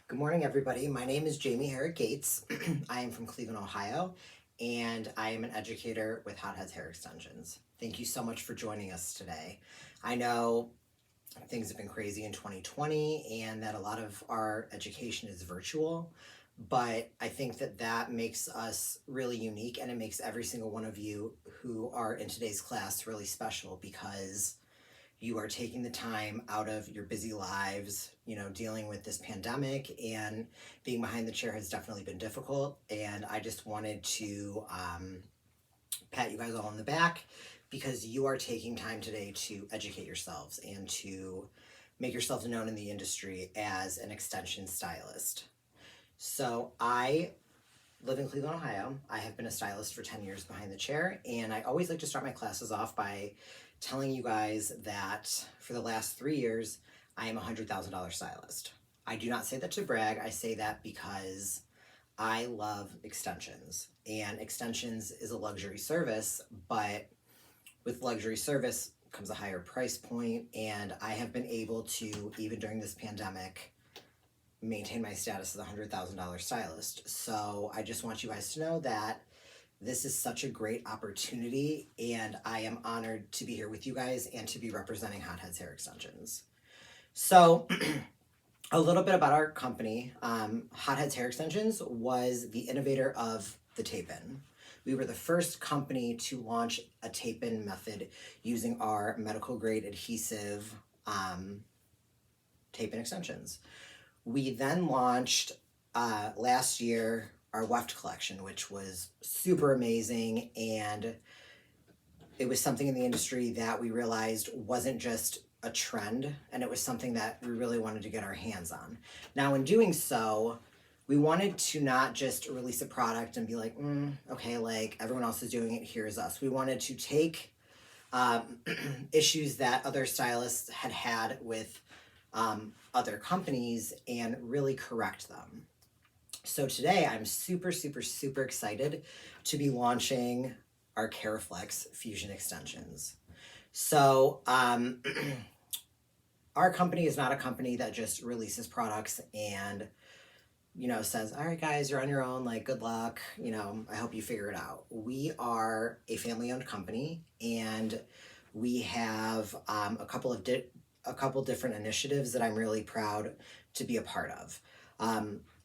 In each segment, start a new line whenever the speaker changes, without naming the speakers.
Good morning, everybody. My name is Jamie Herrick Gates. I am from Cleveland, Ohio, and I am an educator with Hotheads Hair Extensions. Thank you so much for joining us today. I know things have been crazy in 2020 and that a lot of our education is virtual, but I think that that makes us really unique and it makes every single one of you who are in today's class really special because you are taking the time out of your busy lives, dealing with this pandemic, and being behind the chair has definitely been difficult. And I just wanted to pat you guys all on the back because you are taking time today to educate yourselves and to make yourselves known in the industry as an extension stylist. So I live in Cleveland, Ohio. I have been a stylist for 10 years behind the chair, and I always like to start my classes off by telling you guys that for the last 3 years, I am a $100,000 stylist. I do not say that to brag, I say that because I love extensions, and extensions is a luxury service, but with luxury service comes a higher price point, and I have been able to, even during this pandemic, maintain my status as a $100,000 stylist. So I just want you guys to know that this is such a great opportunity, and I am honored to be here with you guys and to be representing Hotheads Hair Extensions. So, a little bit about our company. Hotheads Hair Extensions was the innovator of the tape-in. We were the first company to launch a tape-in method using our medical grade adhesive tape-in extensions. We then launched last year our weft collection, which was super amazing, and it was something in the industry that we realized wasn't just a trend, and it was something that we really wanted to get our hands on. Now, in doing so, we wanted to not just release a product and be like, okay, like everyone else is doing it, here's us. We wanted to take issues that other stylists had had with other companies and really correct them. So today I'm super, super, super excited to be launching our Keraflex fusion extensions. So our company is not a company that just releases products and says, all right guys, you're on your own, like good luck, I hope you figure it out. We are a family owned company, and we have a couple different initiatives that I'm really proud to be a part of.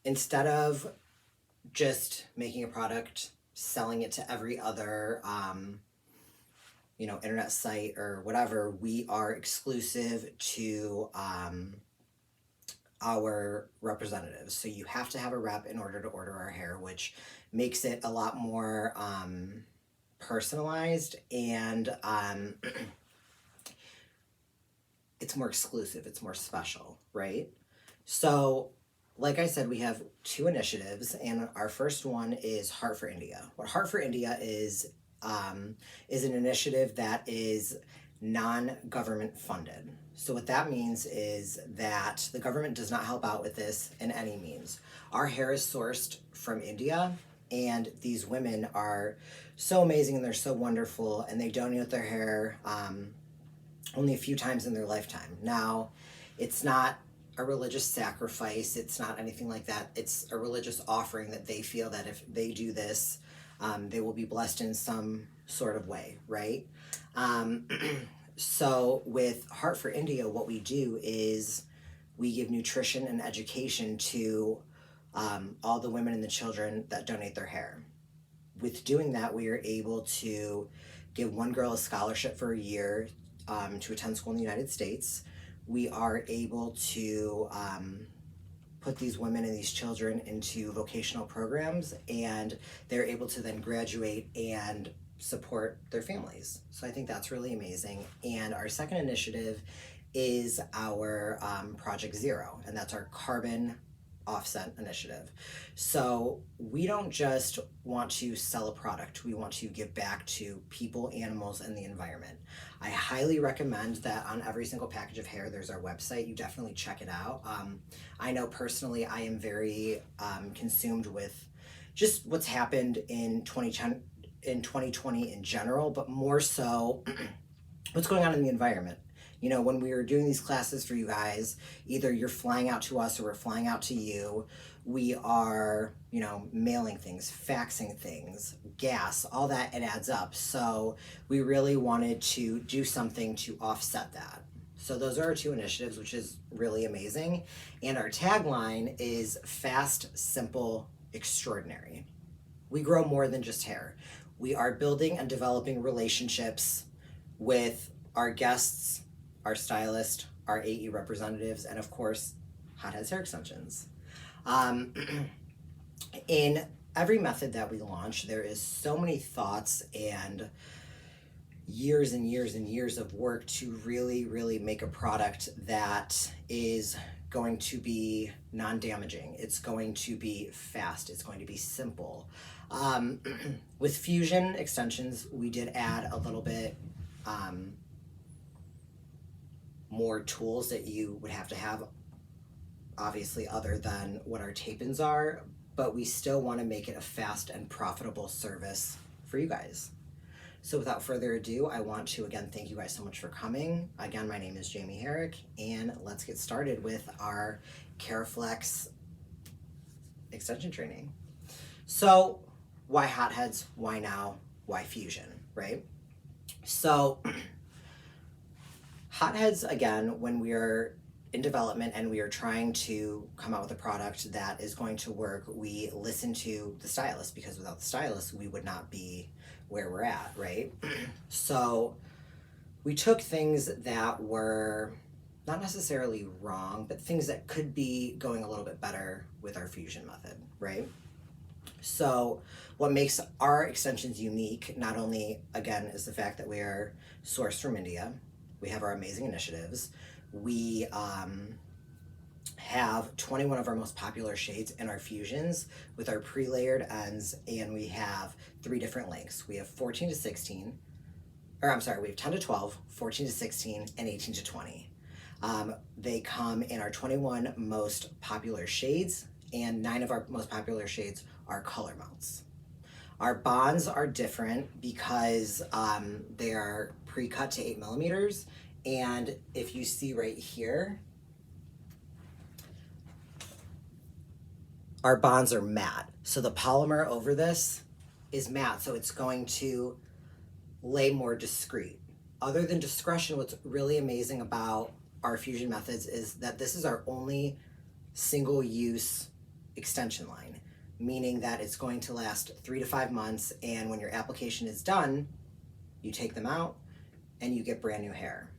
Instead of just making a product, selling it to every other internet site or whatever, we are exclusive to our representatives. So you have to have a rep in order to order our hair, which makes it a lot more personalized, and it's more exclusive, it's more special, right? So like I said, we have two initiatives, and our first one is Heart for India. What Heart for India is an initiative that is non-government funded. So what that means is that the government does not help out with this in any means. Our hair is sourced from India, and these women are so amazing and they're so wonderful, and they donate their hair only a few times in their lifetime. Now, it's not a religious sacrifice, it's not anything like that. It's a religious offering that they feel that if they do this, they will be blessed in some sort of way, right? So with Heart for India, what we do is we give nutrition and education to all the women and the children that donate their hair. With doing that, we are able to give one girl a scholarship for a year to attend school in the United States. We are able to put these women and these children into vocational programs, and they're able to then graduate and support their families. So I think that's really amazing. And our second initiative is our Project Zero, and that's our carbon offset initiative. So we don't just want to sell a product, we want to give back to people, animals, and the environment. I highly recommend that on every single package of hair there's our website. You definitely check it out. I know personally I am very consumed with just what's happened in 2020 in general, but more so what's going on in the environment. You know, when we were doing these classes for you guys, either you're flying out to us or we're flying out to you. We are, you know, mailing things, faxing things, gas, all that, it adds up. So we really wanted to do something to offset that. So those are our two initiatives, which is really amazing. And our tagline is fast, simple, extraordinary. We grow more than just hair. We are building and developing relationships with our guests, our stylist, our AE representatives, and of course, Hotheads Hair Extensions. In every method that we launch, there is so many thoughts and years and years and years of work to really, really make a product that is going to be non-damaging. It's going to be fast. It's going to be simple. With Fusion extensions, we did add a little bit more tools that you would have to have, obviously, other than what our tape-ins are, but we still want to make it a fast and profitable service for you guys. So without further ado, I want to again thank you guys so much for coming. Again, my name is Jamie Herrick, and let's get started with our Keraflex extension training. So why hotheads? Why now? Why Fusion, right? So hotheads, again, when we are in development and we are trying to come out with a product that is going to work, we listen to the stylist, because without the stylist, we would not be where we're at, right? So we took things that were not necessarily wrong, but things that could be going a little bit better with our Fusion method, right? So what makes our extensions unique, not only, again, is the fact that we are sourced from India, we have our amazing initiatives, we have 21 of our most popular shades in our Fusions with our pre-layered ends, and we have 3 different lengths. We have 14 to 16, or I'm sorry, we have 10 to 12, 14 to 16, and 18 to 20. They come in our 21 most popular shades, and 9 of our most popular shades are color melts. Our bonds are different because they are pre-cut to 8 millimeters, and if you see right here, our bonds are matte. So the polymer over this is matte, so it's going to lay more discreet. Other than discretion, what's really amazing about our Fusion methods is that this is our only single-use extension line, meaning that it's going to last 3 to 5 months, and when your application is done, you take them out and you get brand new hair.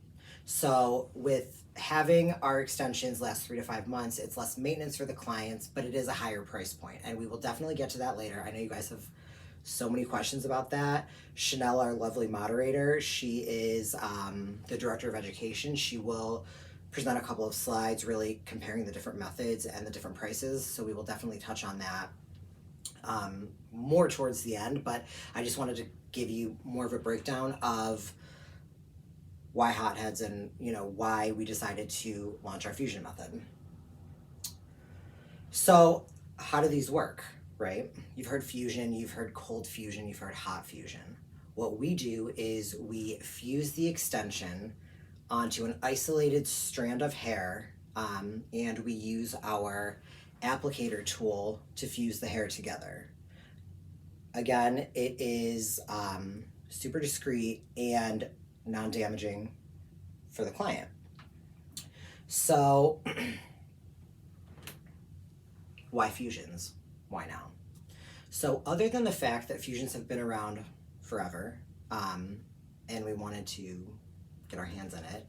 So with having our extensions last 3 to 5 months, it's less maintenance for the clients, but it is a higher price point, and we will definitely get to that later. I know you guys have so many questions about that. Chanel, our lovely moderator, she is the director of education. She will present a couple of slides really comparing the different methods and the different prices, so we will definitely touch on that more towards the end, but I just wanted to give you more of a breakdown of why hotheads and, you know, why we decided to launch our Fusion method. So how do these work, right? You've heard Fusion, you've heard cold fusion, you've heard hot fusion. What we do is we fuse the extension onto an isolated strand of hair, and we use our applicator tool to fuse the hair together. Again, it is super discreet and non-damaging for the client. So why fusions? Why now? So other than the fact that fusions have been around forever, and we wanted to get our hands on it,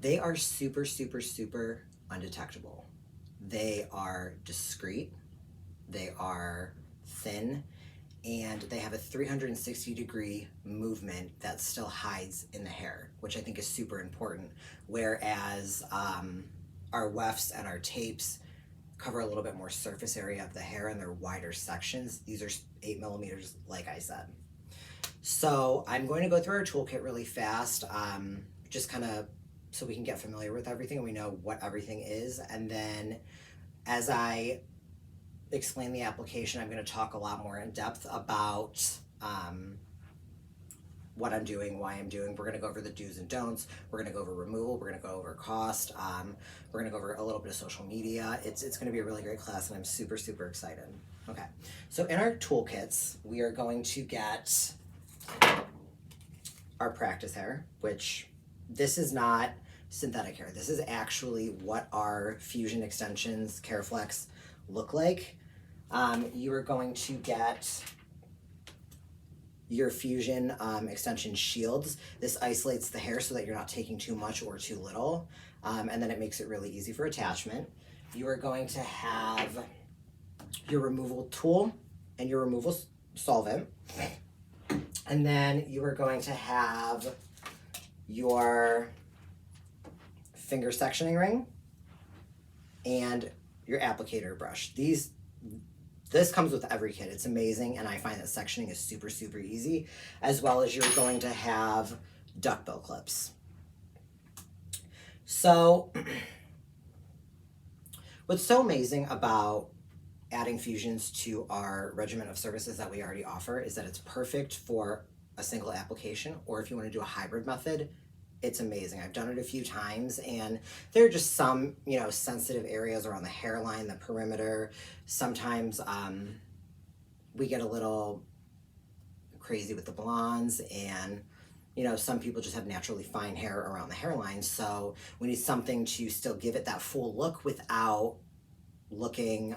they are super, super, super undetectable. They are discreet, they are thin, and they have a 360-degree movement that still hides in the hair, which I think is super important, whereas our wefts and our tapes cover a little bit more surface area of the hair and they're wider sections. These are 8 millimeters, like I said. So I'm going to go through our toolkit really fast, just kind of so we can get familiar with everything and we know what everything is. And then as I explain the application, I'm going to talk a lot more in depth about what I'm doing, why I'm doing. We're gonna go over the do's and don'ts. We're gonna go over removal. We're gonna go over cost. We're gonna go over a little bit of social media. It's gonna be a really great class, and I'm super, super excited. Okay, so in our toolkits, we are going to get our practice hair, which this is not synthetic hair. This is actually what our fusion extensions, Keraflex, look like. You are going to get your fusion extension shields. This isolates the hair so that you're not taking too much or too little, and then it makes it really easy for attachment. You are going to have your removal tool and your removal solvent, and then you are going to have your finger sectioning ring and your applicator brush. This comes with every kit. It's amazing, and I find that sectioning is super, super easy, as well as you're going to have duckbill clips. So what's so amazing about adding fusions to our regimen of services that we already offer is that it's perfect for a single application, or if you want to do a hybrid method, it's amazing. I've done it a few times, and there are just some, sensitive areas around the hairline, the perimeter. Sometimes we get a little crazy with the blondes, and some people just have naturally fine hair around the hairline. So we need something to still give it that full look without looking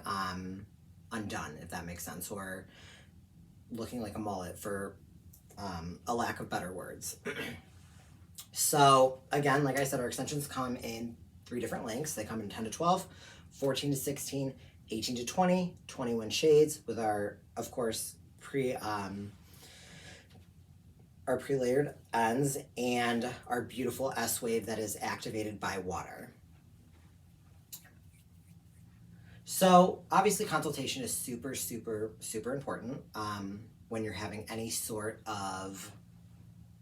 undone, if that makes sense, or looking like a mullet, for a lack of better words. So again, like I said, our extensions come in 3 different lengths. They come in 10 to 12, 14 to 16, 18 to 20, 21 shades, with our, of course, our pre-layered ends, and our beautiful S-wave that is activated by water. So obviously consultation is super, super, super important when you're having any sort of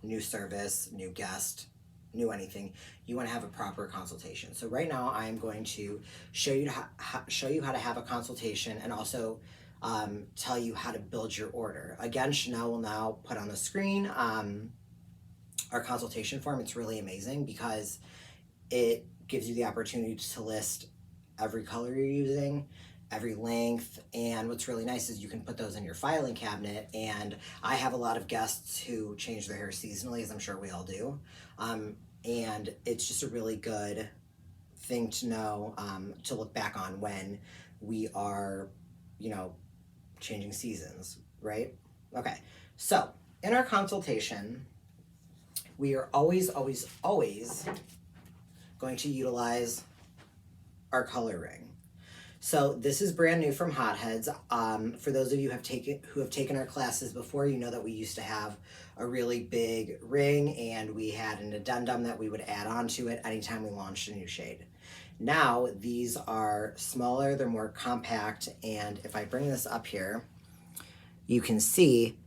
new service, new guest, new anything. You want to have a proper consultation. So right now I'm going to show you how to have a consultation, and also tell you how to build your order. Again, Chanel will now put on the screen our consultation form. It's really amazing because it gives you the opportunity to list every color you're using, every length, and what's really nice is you can put those in your filing cabinet. And I have a lot of guests who change their hair seasonally, as I'm sure we all do, and it's just a really good thing to know, to look back on when we are changing seasons, right? Okay, so in our consultation, we are always, always, always going to utilize our color ring. So this is brand new from Hotheads. For those of you who have taken our classes before, you know that we used to have a really big ring, and we had an addendum that we would add on to it anytime we launched a new shade. Now these are smaller, they're more compact, and if I bring this up here, you can see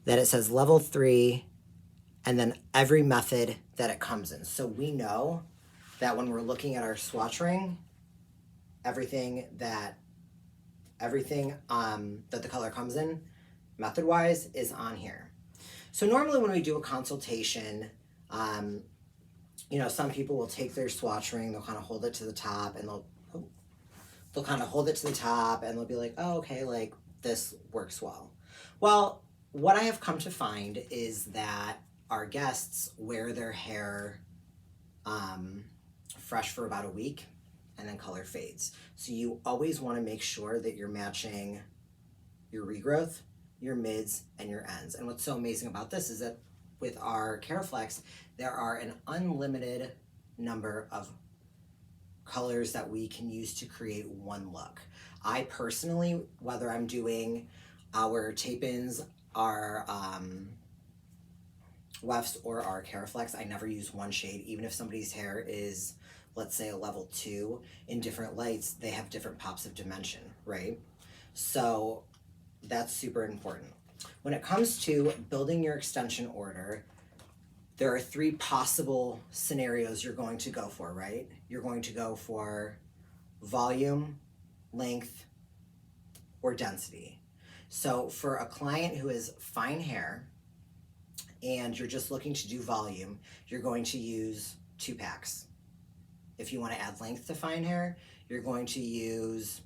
that it says level 3 and then every method that it comes in. So we know that when we're looking at our swatch ring, everything that the color comes in method wise is on here. So normally when we do a consultation, some people will take their swatch ring, they'll kind of hold it to the top, and they'll kind of hold it to the top, and they'll be like, oh, okay, like this works well. Well, what I have come to find is that our guests wear their hair fresh for about a week, and then color fades. So you always want to make sure that you're matching your regrowth, your mids, and your ends. And what's so amazing about this is that with our Keraflex, there are an unlimited number of colors that we can use to create one look. I personally, whether I'm doing our tape-ins, our wefts, or our Keraflex, I never use one shade. Even if somebody's hair is, let's say, a level 2, in different lights, they have different pops of dimension, right? So that's super important. When it comes to building your extension order, there are 3 possible scenarios you're going to go for, right? You're going to go for volume, length, or density. So for a client who has fine hair and you're just looking to do volume, you're going to use 2 packs. If you want to add length to fine hair, you're going to use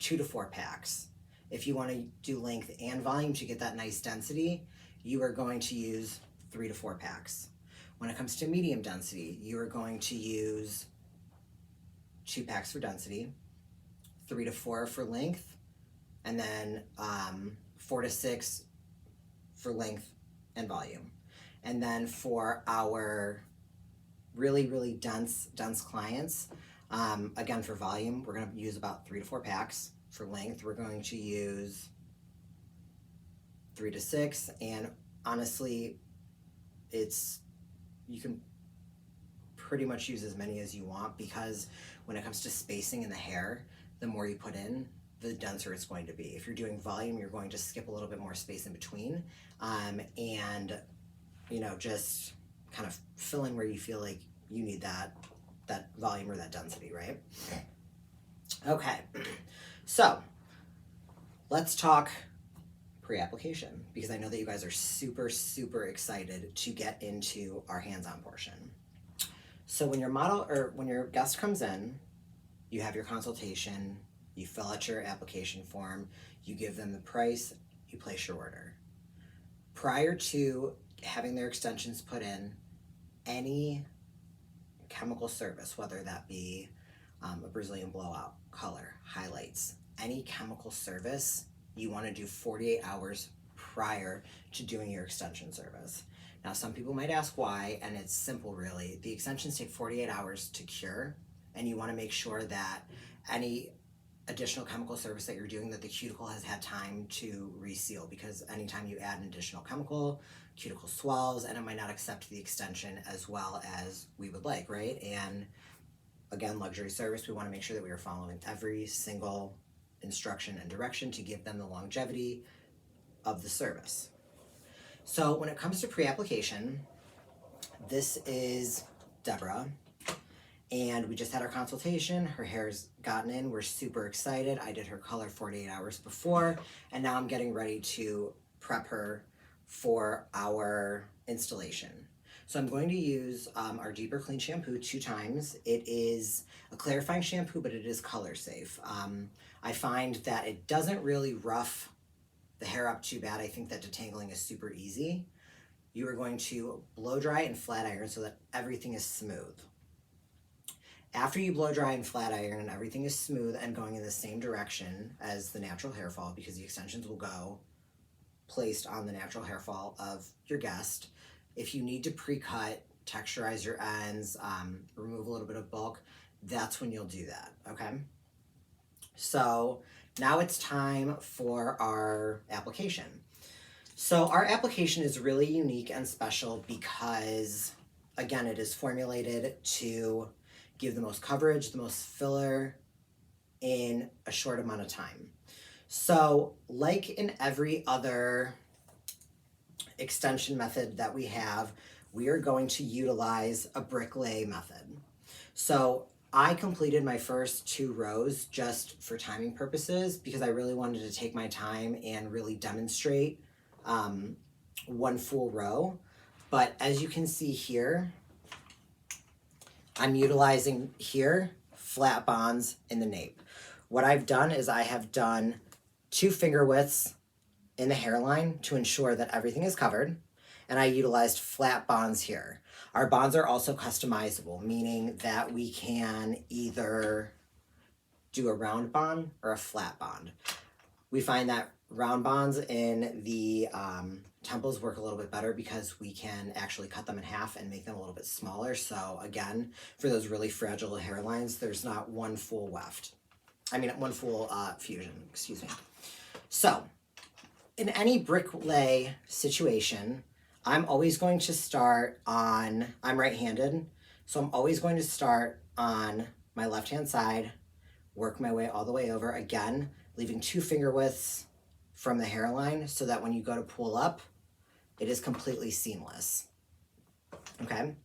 2 to 4 packs. If you want to do length and volume to get that nice density, you are going to use 3 to 4 packs. When it comes to medium density, you are going to use 2 packs for density, 3 to 4 for length, and then 4 to 6 for length and volume. And then for our really dense clients, again, for volume, we're going to use about 3 to 4 packs. For length, we're going to use 3 to 6, and honestly, you can pretty much use as many as you want, because when it comes to spacing in the hair, the more you put in, the denser it's going to be. If you're doing volume, you're going to skip a little bit more space in between, and just kind of fill in where you feel like you need that volume or that density, right? Okay, so let's talk pre-application, because I know that you guys are super excited to get into our hands-on portion. So when your guest comes in, you have your consultation, you fill out your application form, you give them the price, you place your order. Prior to having their extensions put in, any chemical service, whether that be a Brazilian blowout, color, highlights, any chemical service, you want to do 48 hours prior to doing your extension service. Now, some people might ask why, and it's simple really. The extensions take 48 hours to cure, and you want to make sure that any additional chemical service that you're doing, that the cuticle has had time to reseal, because anytime you add an additional chemical, cuticle swells and it might not accept the extension as well as we would like, right? And again, luxury service, we want to make sure that we are following every single instruction and direction to give them the longevity of the service. So when it comes to pre-application, this is Deborah, and we just had our consultation. Her hair's gotten in. We're super excited. I did her color 48 hours before, and now I'm getting ready to prep her for our installation. So I'm going to use our Deeper Clean shampoo 2 times. It is a clarifying shampoo, but it is color safe. I find that it doesn't really rough the hair up too bad. I think that detangling is super easy. You are going to blow dry and flat iron so that everything is smooth. After you blow dry and flat iron and everything is smooth and going in the same direction as the natural hair fall, because the extensions will go placed on the natural hair fall of your guest. If you need to pre-cut, texturize your ends, remove a little bit of bulk, that's when you'll do that, okay? So now it's time for our application. So our application is really unique and special because, again, it is formulated to give the most coverage, the most filler in a short amount of time. So like in every other extension method that we have, we are going to utilize a brick lay method. So I completed my first 2 rows just for timing purposes, because I really wanted to take my time and really demonstrate one full row. But as you can see here, I'm utilizing here flat bonds in the nape. What I've done is I have done 2 finger widths in the hairline to ensure that everything is covered, and I utilized flat bonds here. Our bonds are also customizable, meaning that we can either do a round bond or a flat bond. We find that round bonds in the temples work a little bit better because we can actually cut them in half and make them a little bit smaller. So again, for those really fragile hairlines, there's not one full one full fusion, excuse me. So in any brick lay situation, I'm always going to start on, I'm right-handed, so I'm always going to start on my left-hand side, work my way all the way over, again, leaving 2 finger widths from the hairline so that when you go to pull up, it is completely seamless, okay?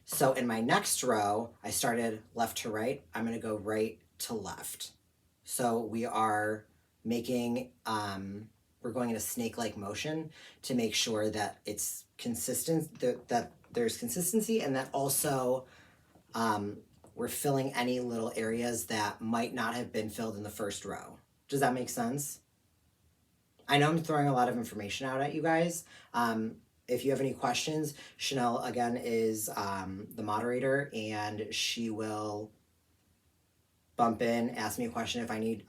So in my next row, I started left to right, I'm gonna go right to left. So we are making, we're going in a snake-like motion to make sure that it's consistent, that there's consistency, and that also we're filling any little areas that might not have been filled in the first row. Does that make sense? I know I'm throwing a lot of information out at you guys. If you have any questions, Chanel, again, is the moderator, and she will bump in, ask me a question if I need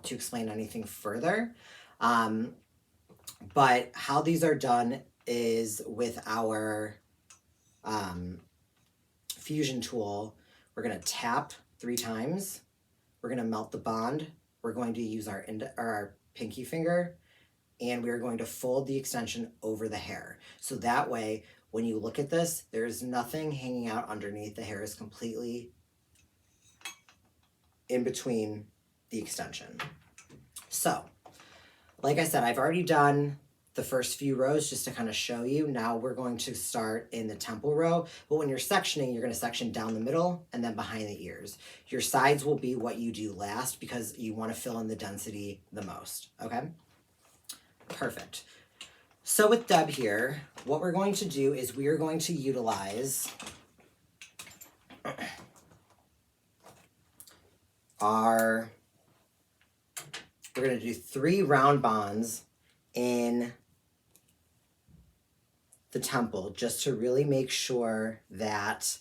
to explain anything further. But how these are done is with our fusion tool. We're going to tap 3 times. We're going to melt the bond. We're going to use our pinky finger, and we are going to fold the extension over the hair. So that way, when you look at this, there's nothing hanging out underneath. The hair is completely in between the extension. So, like I said, I've already done the first few rows just to kind of show you. Now we're going to start in the temple row, but when you're sectioning, you're going to section down the middle and then behind the ears. Your sides will be what you do last because you want to fill in the density the most, okay? Perfect. So with Deb here, what we're going to do is we are going to utilize we're going to do 3 round bonds in the temple just to really make sure that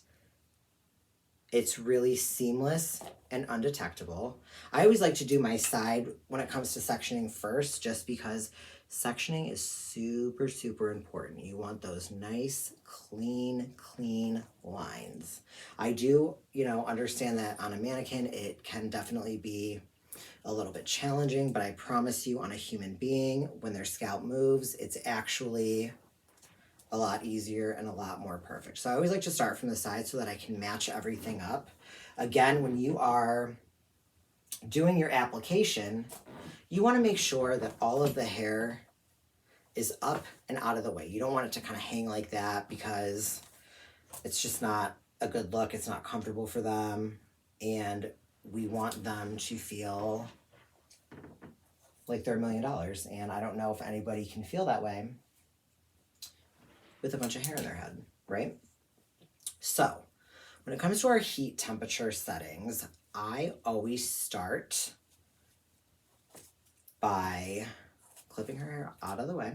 it's really seamless and undetectable. I always like to do my side when it comes to sectioning first, just because sectioning is super, super important. You want those nice, clean lines. I do, understand that on a mannequin, it can definitely be a little bit challenging, but I promise you on a human being, when their scalp moves, it's actually a lot easier and a lot more perfect. So I always like to start from the side so that I can match everything up. Again, when you are doing your application, you want to make sure that all of the hair is up and out of the way. You don't want it to kind of hang like that because it's just not a good look. It's not comfortable for them. And we want them to feel like they're $1 million. And I don't know if anybody can feel that way with a bunch of hair in their head, right? So when it comes to our heat temperature settings, I always start by clipping her hair out of the way.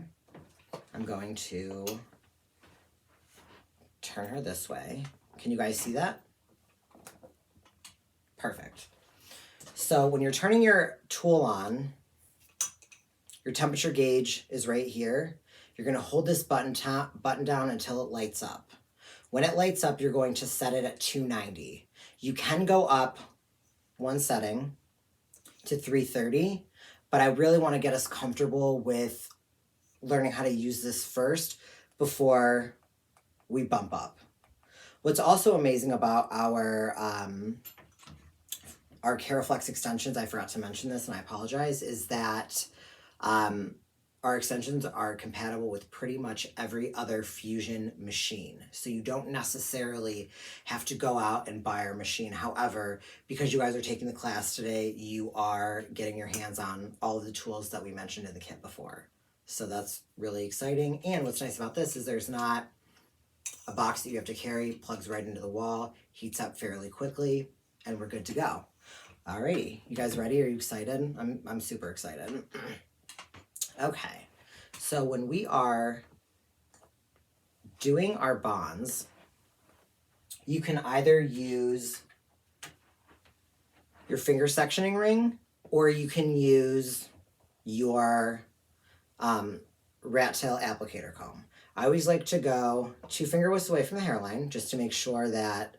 I'm going to turn her this way. Can you guys see that? Perfect. So when you're turning your tool on, your temperature gauge is right here. You're going to hold this button down until it lights up. When it lights up, you're going to set it at 290. You can go up one setting to 330, but I really want to get us comfortable with learning how to use this first before we bump up. What's also amazing about our Keraflex extensions, I forgot to mention this and I apologize, is that our extensions are compatible with pretty much every other fusion machine. So you don't necessarily have to go out and buy our machine. However, because you guys are taking the class today, you are getting your hands on all of the tools that we mentioned in the kit before. So that's really exciting. And what's nice about this is there's not a box that you have to carry, plugs right into the wall, heats up fairly quickly, and we're good to go. Alrighty, you guys ready? Are you excited? I'm super excited. Okay, so when we are doing our bonds, you can either use your finger sectioning ring or you can use your rat tail applicator comb. I always like to go 2 finger widths away from the hairline just to make sure that,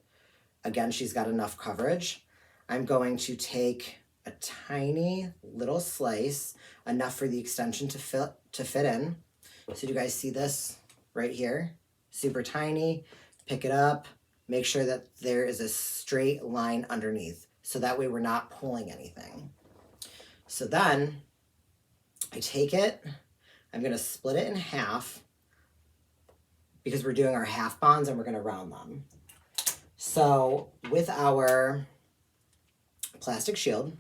again, she's got enough coverage. I'm going to take a tiny little slice, enough for the extension to fit in. So do you guys see this right here? Super tiny. Pick it up. Make sure that there is a straight line underneath. So that way we're not pulling anything. So then I take it. I'm going to split it in half because we're doing our half bonds and we're going to round them. So with our plastic shield,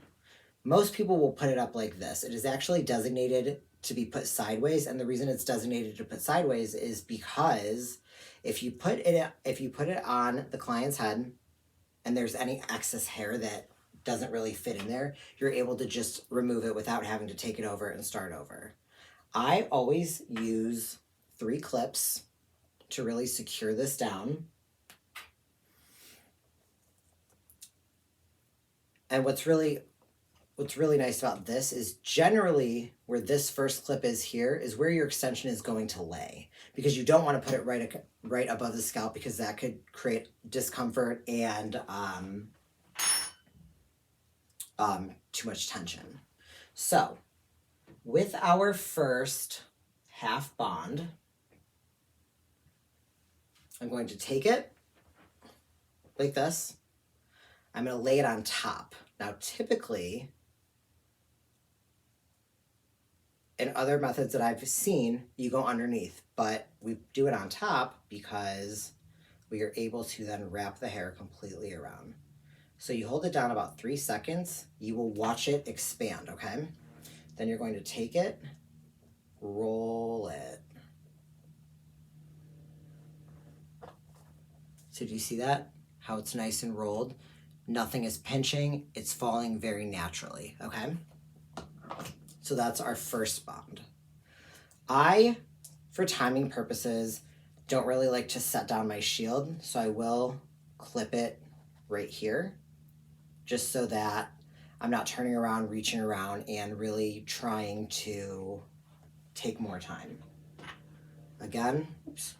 most people will put it up like this. It is actually designated to be put sideways, and the reason it's designated to put sideways is because if you put it on the client's head and there's any excess hair that doesn't really fit in there, you're able to just remove it without having to take it over and start over. I always use 3 clips to really secure this down. And what's really nice about this is generally where this first clip is here is where your extension is going to lay, because you don't want to put it right above the scalp, because that could create discomfort and too much tension. So with our first half bond, I'm going to take it like this. I'm going to lay it on top. Now, typically, in other methods that I've seen, you go underneath, but we do it on top because we are able to then wrap the hair completely around. So you hold it down about 3 seconds. You will watch it expand, okay? Then you're going to take it, roll it. So do you see that? How it's nice and rolled? Nothing is pinching. It's falling very naturally, okay? So that's our first bond. I, for timing purposes, don't really like to set down my shield, so I will clip it right here, just so that I'm not turning around, reaching around, and really trying to take more time. Again, oops.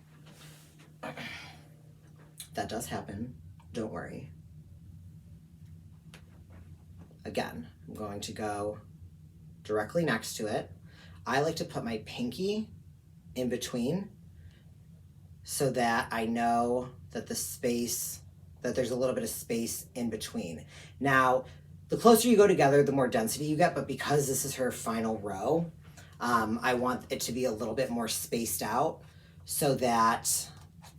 That does happen, don't worry. Again, I'm going to go directly next to it. I like to put my pinky in between so that I know that that there's a little bit of space in between. Now, the closer you go together, the more density you get, but because this is her final row, I want it to be a little bit more spaced out so that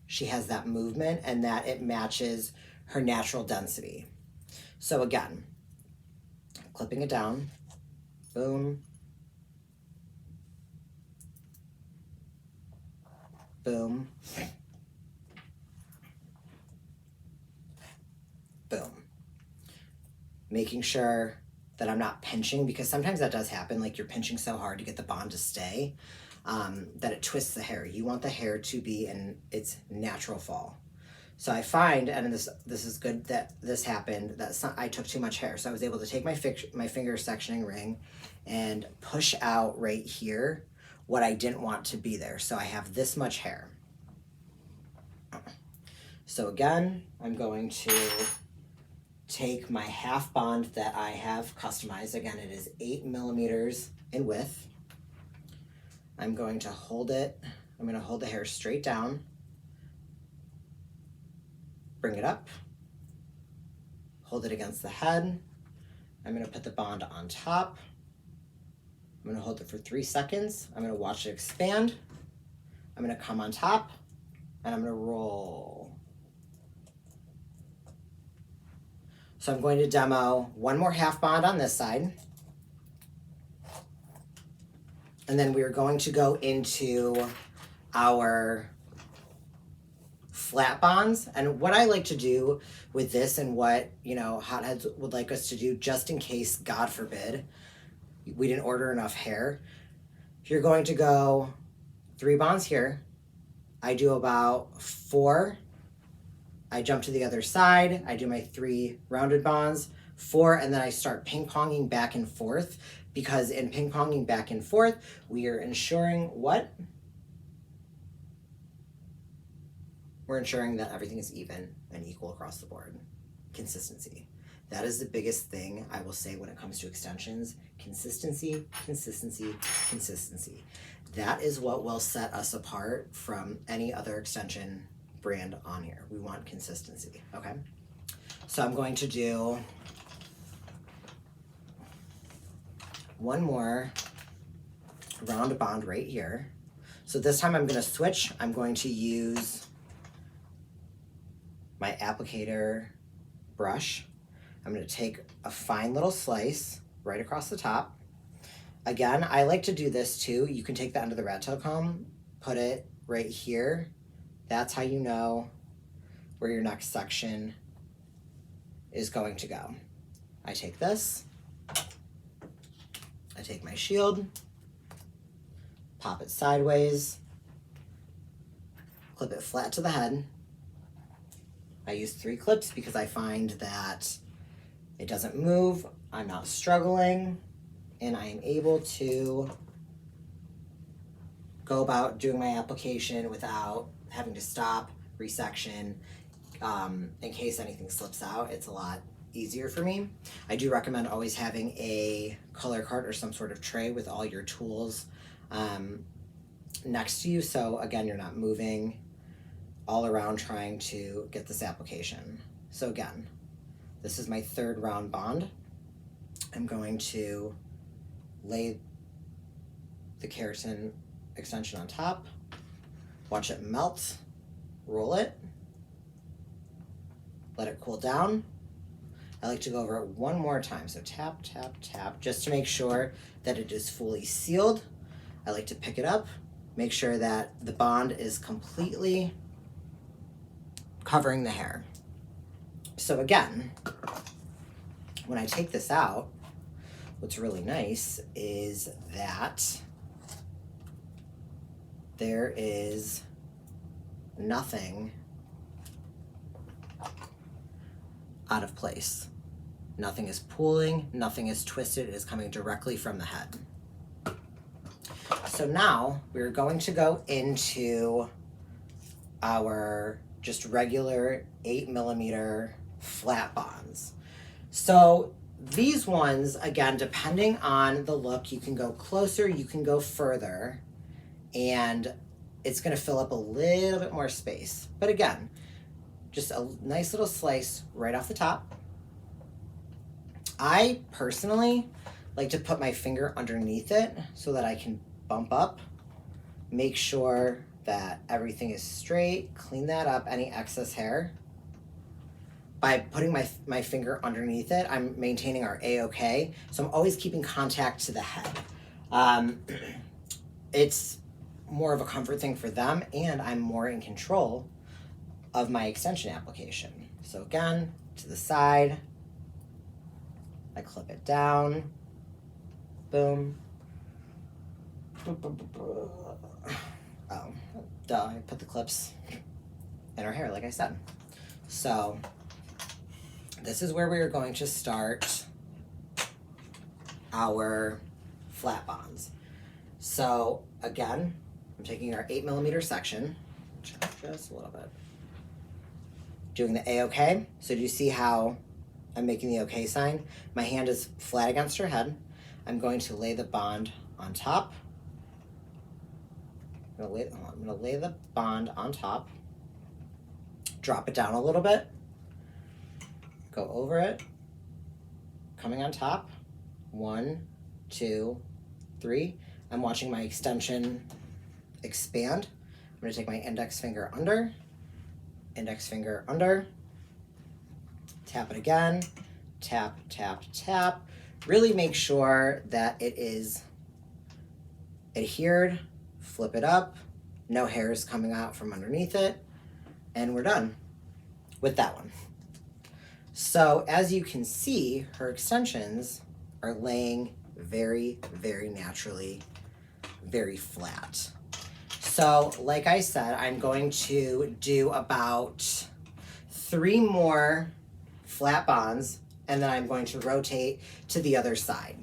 she has that movement and that it matches her natural density. So again, clipping it down, boom, boom, boom. Making sure that I'm not pinching, because sometimes that does happen, like you're pinching so hard to get the bond to stay that it twists the hair. You want the hair to be in its natural fall. So I find, and this is good that this happened, that I took too much hair. So I was able to take my finger sectioning ring and push out right here what I didn't want to be there. So I have this much hair. So again, I'm going to take my half bond that I have customized. Again, it is 8 millimeters in width. I'm going to hold it. I'm going to hold the hair straight down. Bring it up, hold it against the head. I'm going to put the bond on top. I'm going to hold it for 3 seconds. I'm going to watch it expand. I'm going to come on top and I'm going to roll. So I'm going to demo one more half bond on this side. And then we're going to go into our flat bonds. And what I like to do with this, and what, hotheads would like us to do, just in case, God forbid, we didn't order enough hair, you're going to go 3 bonds here. I do about 4. I jump to the other side. I do my 3 rounded bonds, 4, and then I start ping-ponging back and forth, because in ping-ponging back and forth, we are ensuring what? We're ensuring that everything is even and equal across the board. Consistency. That is the biggest thing I will say when it comes to extensions. Consistency, consistency, consistency. That is what will set us apart from any other extension brand on here. We want consistency, okay? So I'm going to do one more round bond right here. So this time I'm going to switch. I'm going to use my applicator brush. I'm going to take a fine little slice right across the top. Again, I like to do this too. You can take the end of the rat tail comb, put it right here. That's how you know where your next section is going to go. I take this, I take my shield, pop it sideways, clip it flat to the head. I use 3 clips because I find that it doesn't move, I'm not struggling, and I am able to go about doing my application without having to stop, resection, in case anything slips out. It's a lot easier for me. I do recommend always having a color cart or some sort of tray with all your tools next to you, so again, you're not moving all around trying to get this application. So again, this is my 3rd round bond. I'm going to lay the keratin extension on top, watch it melt, roll it, let it cool down. I like to go over it one more time, so tap, tap, tap, just to make sure that it is fully sealed. I like to pick it up, make sure that the bond is completely covering the hair. So again, when I take this out, what's really nice is that there is nothing out of place. Nothing is pooling, nothing is twisted, it is coming directly from the head. So now we're going to go into our just regular 8mm flat bonds. So these ones, again, depending on the look, you can go closer, you can go further, and it's gonna fill up a little bit more space. But again, just a nice little slice right off the top. I personally like to put my finger underneath it so that I can bump up, make sure that everything is straight, clean that up, any excess hair. By putting my finger underneath it, I'm maintaining our A-OK, so I'm always keeping contact to the head. It's more of a comfort thing for them, and I'm more in control of my extension application. So again, to the side, I clip it down, boom. Oh, duh, I put the clips in her hair, like I said. So this is where we are going to start our flat bonds. So again, I'm taking our 8mm section, just a little bit, doing the A-OK. So do you see how I'm making the OK sign? My hand is flat against her head. I'm going to lay the bond on top. I'm gonna lay the bond on top, drop it down a little bit, go over it, coming on top, 1, 2, 3. I'm watching my extension expand. I'm gonna take my index finger under, tap it again, tap, tap, tap. Really make sure that it is adhered, flip it up, no hairs coming out from underneath it, and we're done with that one. So as you can see, her extensions are laying very, very naturally, very flat. So like I said, I'm going to do about 3 more flat bonds, and then I'm going to rotate to the other side.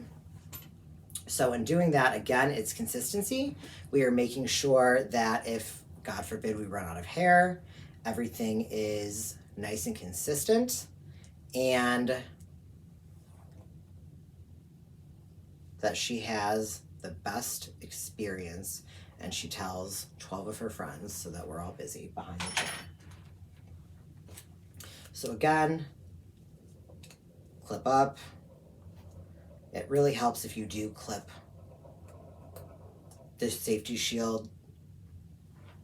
So in doing that, again, it's consistency. We are making sure that if, God forbid, we run out of hair, everything is nice and consistent, and that she has the best experience, and she tells 12 of her friends so that we're all busy behind the chair. So again, clip up. It really helps if you do clip the safety shield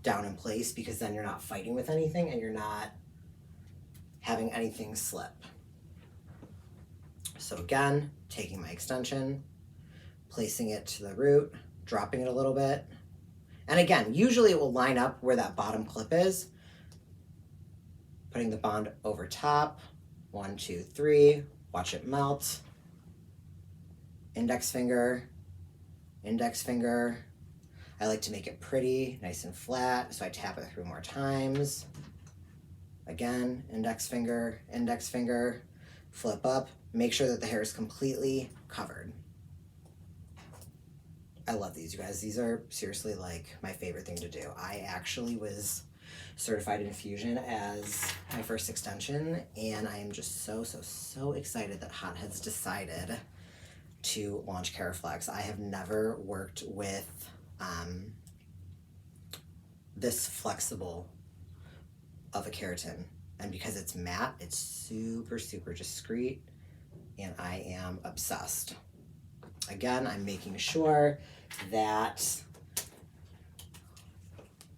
down in place, because then you're not fighting with anything and you're not having anything slip. So again, taking my extension, placing it to the root, dropping it a little bit. And again, usually it will line up where that bottom clip is. Putting the bond over top, 1, 2, 3, watch it melt. Index finger, index finger. I like to make it pretty, nice and flat, so I tap it 3 more times. Again, index finger, flip up. Make sure that the hair is completely covered. I love these, you guys. These are seriously like my favorite thing to do. I actually was certified in Fusion as my first extension, and I am just so excited that Hotheads decided to launch Keraflex. I have never worked with this flexible of a keratin, and because it's matte, it's super discreet, and I am obsessed. Again, I'm making sure that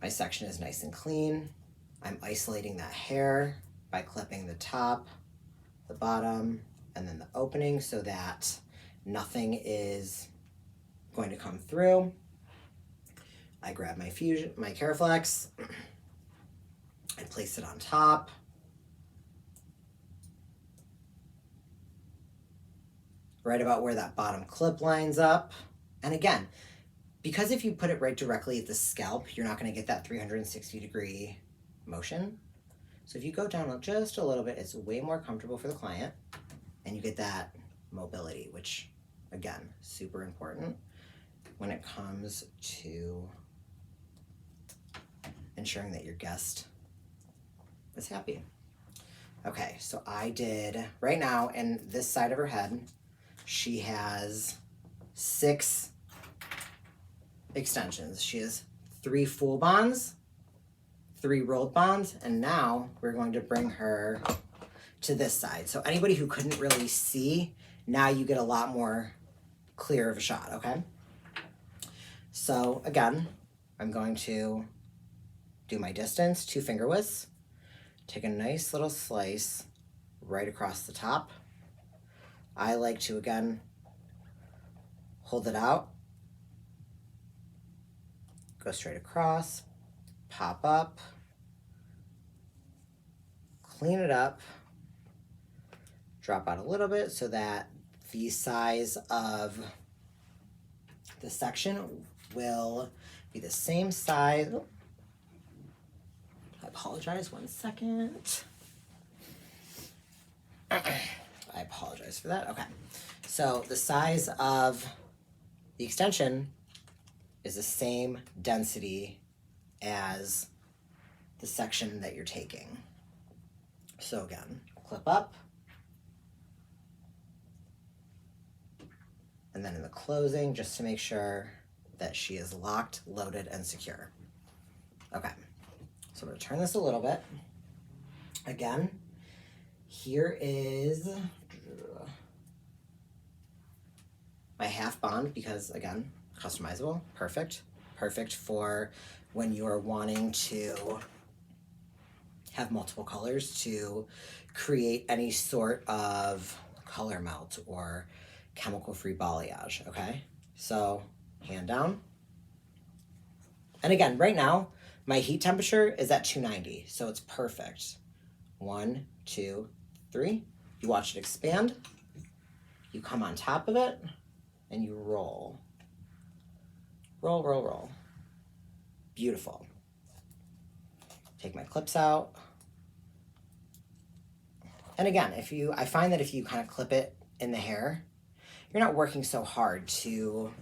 my section is nice and clean. I'm isolating that hair by clipping the top, the bottom, and then the opening so that nothing is going to come through. I grab my Keraflex, I place it on top. Right about where that bottom clip lines up. And again, because if you put it right directly at the scalp, you're not going to get that 360-degree motion. So if you go down just a little bit, it's way more comfortable for the client, and you get that mobility, which again, super important when it comes to ensuring that your guest is happy. Okay, so I did, right now, in this side of her head, she has 6 extensions. She has 3 full bonds, 3 rolled bonds, and now we're going to bring her to this side. So anybody who couldn't really see, now you get a lot more clear of a shot, okay? So again, I'm going to do my distance, 2 finger widths, take a nice little slice right across the top. I like to, again, hold it out, go straight across, pop up, clean it up, drop out a little bit so that the size of the section will be the same size. Oh, I apologize, 1 second. I apologize for that. Okay, so the size of the extension is the same density as the section that you're taking. So again, clip up, and then in the closing, just to make sure that she is locked, loaded, and secure. Okay, so I'm gonna turn this a little bit. Again, here is my half bond, because again, customizable, perfect for when you're wanting to have multiple colors to create any sort of color melt or chemical-free balayage, okay? So hand down. And again, right now, my heat temperature is at 290, so it's perfect. 1, 2, 3. You watch it expand. You come on top of it, and you roll. Roll, roll, roll. Beautiful. Take my clips out. And again, I find that if you kind of clip it in the hair, you're not working so hard to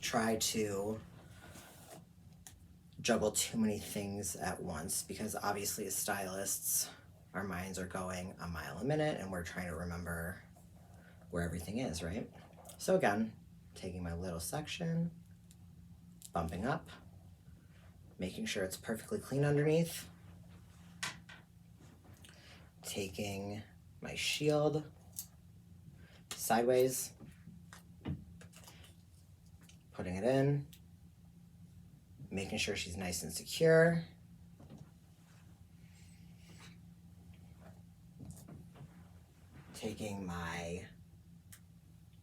try to juggle too many things at once, because obviously as stylists, our minds are going a mile a minute and we're trying to remember where everything is, right? So again, taking my little section, bumping up, making sure it's perfectly clean underneath, taking my shield sideways, putting it in, making sure she's nice and secure. Taking my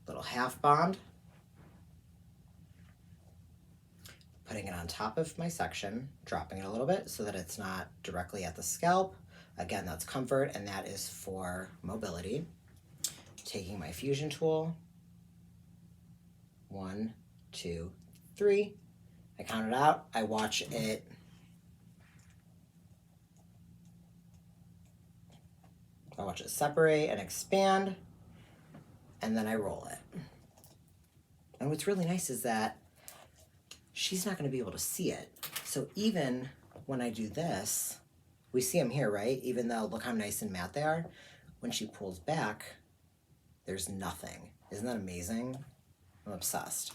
little half bond, putting it on top of my section, dropping it a little bit so that it's not directly at the scalp. Again, that's comfort, and that is for mobility. Taking my fusion tool, 1, 2, 3. I count it out. I watch it separate and expand, and then I roll it. And what's really nice is that she's not going to be able to see it. So even when I do this, we see them here, right? Even though, look how nice and matte they are. When she pulls back, there's nothing. Isn't that amazing? I'm obsessed.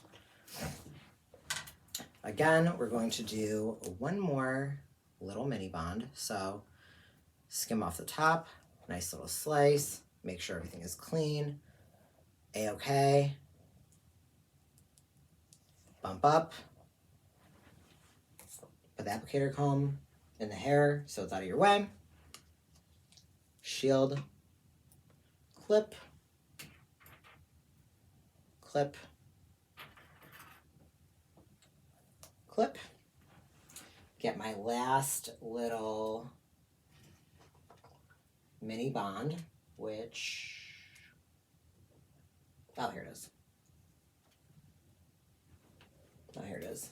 Again, we're going to do one more little mini bond. So skim off the top, nice little slice, make sure everything is clean, A-okay. Bump up, put the applicator comb in the hair so it's out of your way. Shield, clip, clip, clip. Get my last little mini bond, which, oh, here it is. Oh, here it is.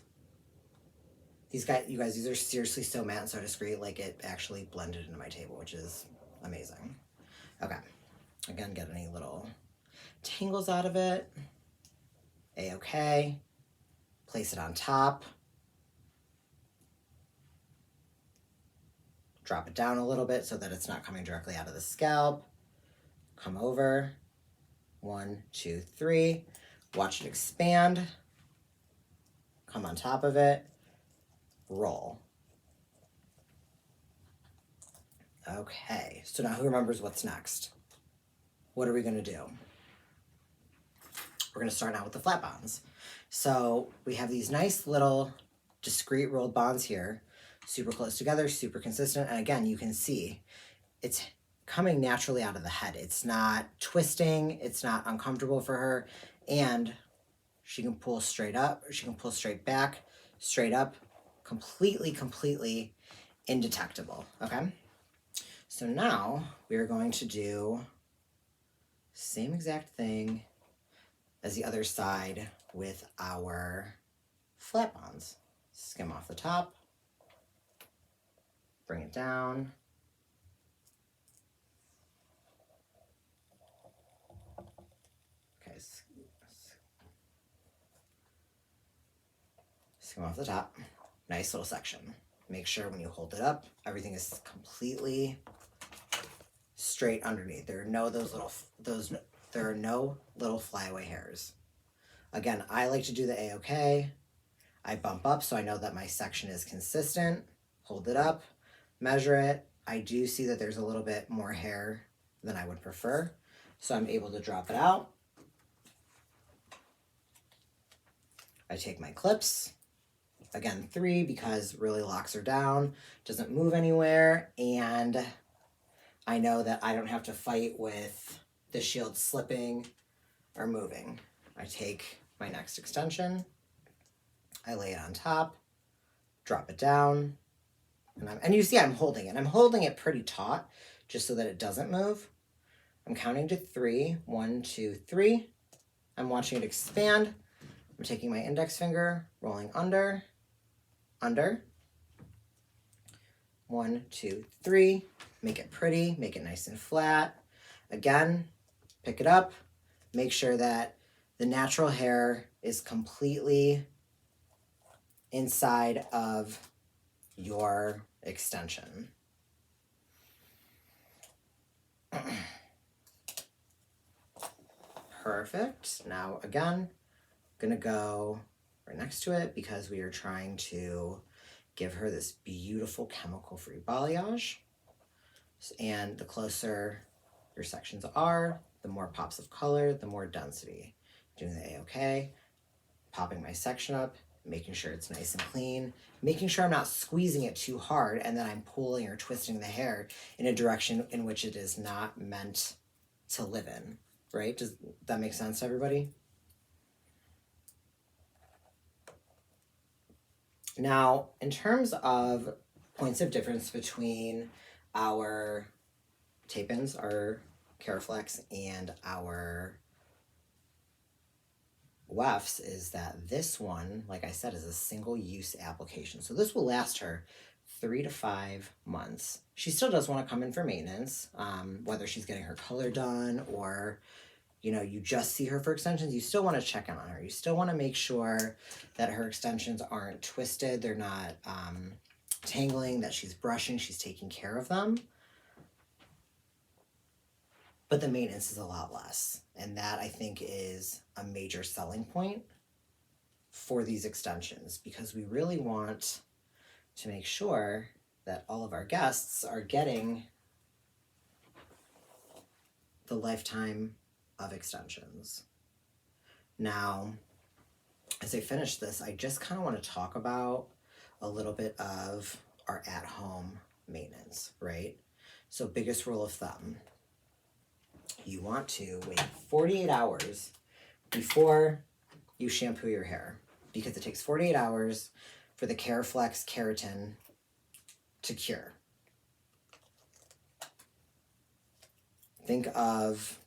You guys, these are seriously so matte and so discreet, like it actually blended into my table, which is amazing. Okay, again, get any little tangles out of it. A-okay. Place it on top. Drop it down a little bit so that it's not coming directly out of the scalp. Come over. 1, 2, 3. Watch it expand. Come on top of it. Roll. Okay, so now who remembers what's next? What are we going to do? We're going to start out with the flat bonds. So we have these nice little discrete rolled bonds here, super close together, super consistent. And again, you can see it's coming naturally out of the head. It's not twisting. It's not uncomfortable for her. And she can pull straight up, or she can pull straight back, straight up, completely indetectable, okay? So now we are going to do same exact thing as the other side with our flat bonds. Skim off the top, bring it down. Okay, skim off the top. Nice little section. Make sure when you hold it up, everything is completely straight underneath. There are no there are no little flyaway hairs. Again, I like to do the A-okay. I bump up so I know that my section is consistent. Hold it up, measure it. I do see that there's a little bit more hair than I would prefer, so I'm able to drop it out. I take my clips. Again, 3 because really locks her down, doesn't move anywhere, and I know that I don't have to fight with the shield slipping or moving. I take my next extension, I lay it on top, drop it down, and you see I'm holding it. I'm holding it pretty taut just so that it doesn't move. I'm counting to 3, 1, 2, 3. I'm watching it expand. I'm taking my index finger, rolling under, 1, 2, 3. Make it pretty, make it nice and flat. Again, pick it up, make sure that the natural hair is completely inside of your extension. Perfect. Now again, gonna go right next to it because we are trying to give her this beautiful chemical-free balayage. And the closer your sections are, the more pops of color, the more density. Doing the A-okay, popping my section up, making sure it's nice and clean, making sure I'm not squeezing it too hard and then I'm pulling or twisting the hair in a direction in which it is not meant to live in. right? Does that make sense to everybody? Now, in terms of points of difference between our tape-ins, our Keraflex, and our wefts, is that this one, like I said, is a single-use application. So this will last her 3 to 5 months. She still does want to come in for maintenance, whether she's getting her color done or you just see her for extensions. You still want to check in on her. You still want to make sure that her extensions aren't twisted, they're not tangling, that she's brushing, she's taking care of them. But the maintenance is a lot less, and that I think is a major selling point for these extensions, because we really want to make sure that all of our guests are getting the lifetime of extensions. Now, as I finish this, I just kind of want to talk about a little bit of our at-home maintenance, right? So biggest rule of thumb, you want to wait 48 hours before you shampoo your hair, because it takes 48 hours for the Keraflex keratin to cure. Think of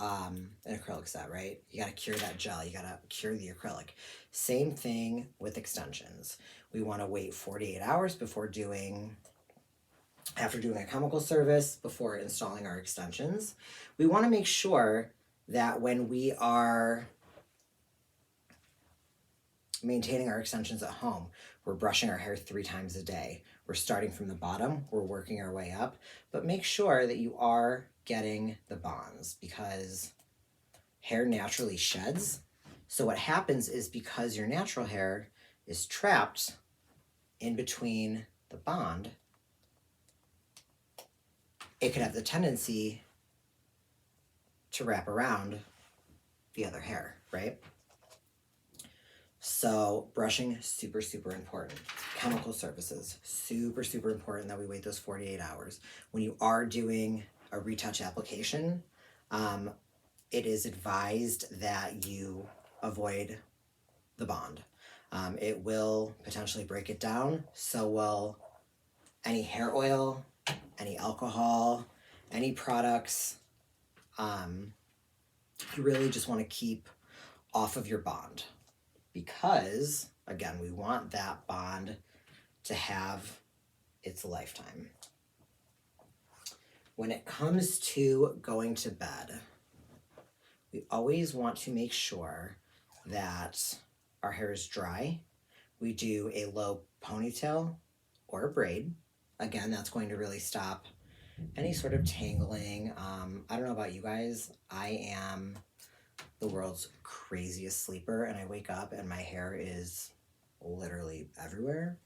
an acrylic set, right? You got to cure that gel. You got to cure the acrylic. Same thing with extensions. We want to wait 48 hours after doing a chemical service, before installing our extensions. We want to make sure that when we are maintaining our extensions at home, we're brushing our hair 3 times a day. We're starting from the bottom, we're working our way up, but make sure that you are getting the bonds, because hair naturally sheds. So what happens is, because your natural hair is trapped in between the bond, it could have the tendency to wrap around the other hair, right? So brushing, super, super important. Chemical services, super, super important that we wait those 48 hours. When you are doing a retouch application, it is advised that you avoid the bond. It will potentially break it down. So will any hair oil, any alcohol, any products. You really just want to keep off of your bond, because again, we want that bond to have its lifetime. When it comes to going to bed, we always want to make sure that our hair is dry. We do a low ponytail or a braid. Again, that's going to really stop any sort of tangling. I don't know about you guys, I am the world's craziest sleeper, and I wake up and my hair is literally everywhere,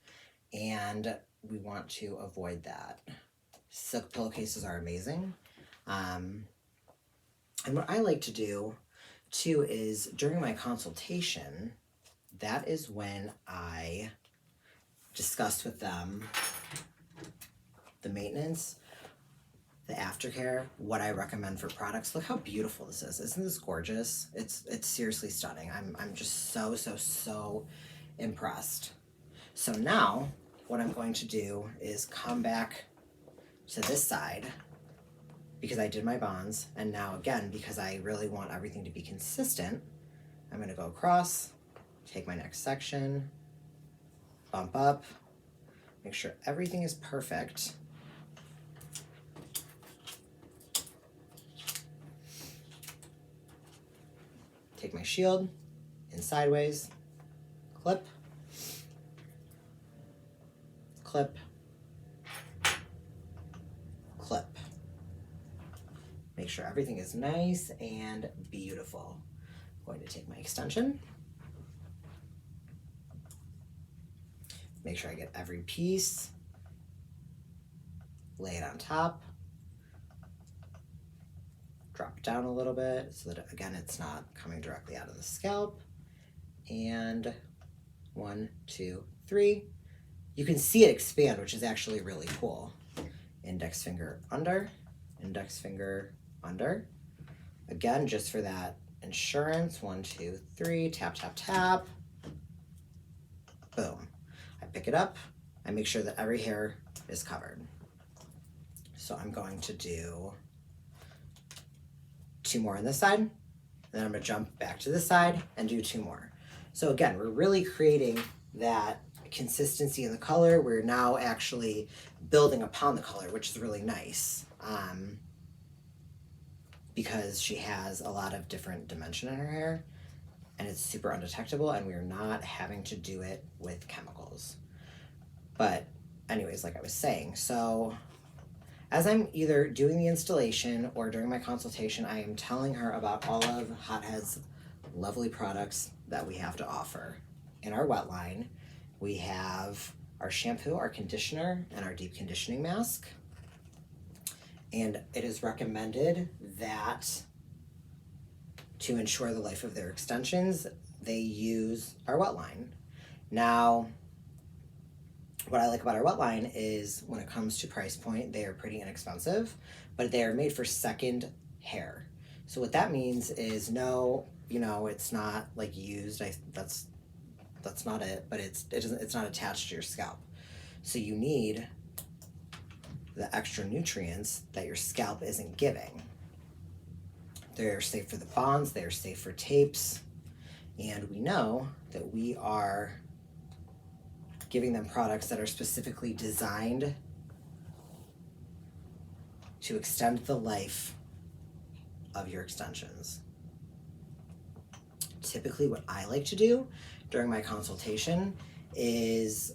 and we want to avoid that. Silk pillowcases are amazing. And what I like to do too is, during my consultation, that is when I discuss with them the maintenance, the aftercare, what I recommend for products. Look how beautiful this is. Isn't this gorgeous? It's seriously stunning. I'm just so impressed. So now what I'm going to do is come back to this side, because I did my bonds, and now again, because I really want everything to be consistent, I'm going to go across, take my next section, bump up, make sure everything is perfect. Take my shield in sideways, clip, clip, clip. Make sure everything is nice and beautiful. I'm going to take my extension, make sure I get every piece, lay it on top, drop it down a little bit so that, again, it's not coming directly out of the scalp. And 1, 2, 3. You can see it expand, which is actually really cool. Index finger under, index finger under. Again, just for that insurance, 1, 2, 3, tap, tap, tap. Boom. I pick it up, I make sure that every hair is covered. So I'm going to do 2 more on this side, and then I'm gonna jump back to this side and do 2 more. So again, we're really creating that consistency in the color. We're now actually building upon the color, which is really nice, because she has a lot of different dimension in her hair, and it's super undetectable, and we're not having to do it with chemicals. But anyways, like I was saying, so as I'm either doing the installation or during my consultation, I am telling her about all of Hothead's lovely products that we have to offer. In our wet line, we have our shampoo, our conditioner, and our deep conditioning mask. And it is recommended that to ensure the life of their extensions, they use our wet line. Now, what I like about our wet line is when it comes to price point, they are pretty inexpensive, but they are made for second hair. So what that means is no, it's not like used. That's not it, but it's not attached to your scalp. So you need the extra nutrients that your scalp isn't giving. They're safe for the bonds, they're safe for tapes, and we know that we are giving them products that are specifically designed to extend the life of your extensions. Typically what I like to do during my consultation is,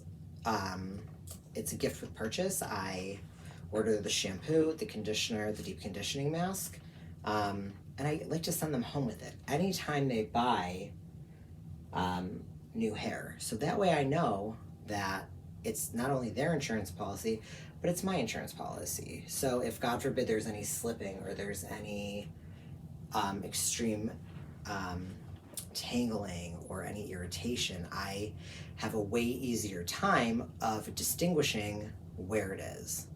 it's a gift with purchase. I order the shampoo, the conditioner, the deep conditioning mask, and I like to send them home with it anytime they buy new hair. So that way I know that it's not only their insurance policy, but it's my insurance policy. So if God forbid there's any slipping or there's any extreme tangling or any irritation, I have a way easier time of distinguishing where it is.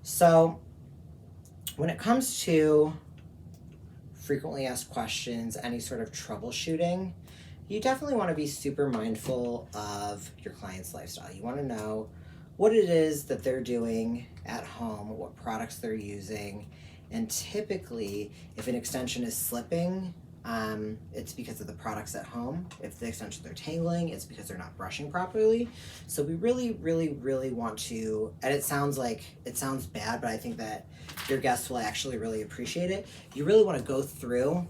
So when it comes to frequently asked questions, any sort of troubleshooting, you definitely want to be super mindful of your client's lifestyle. You want to know what it is that they're doing at home, what products they're using, and typically if an extension is slipping, it's because of the products at home. If the extensions are tangling, it's because they're not brushing properly. So we really, really, really want to, and it sounds bad, but I think that your guests will actually really appreciate it. You really want to go through,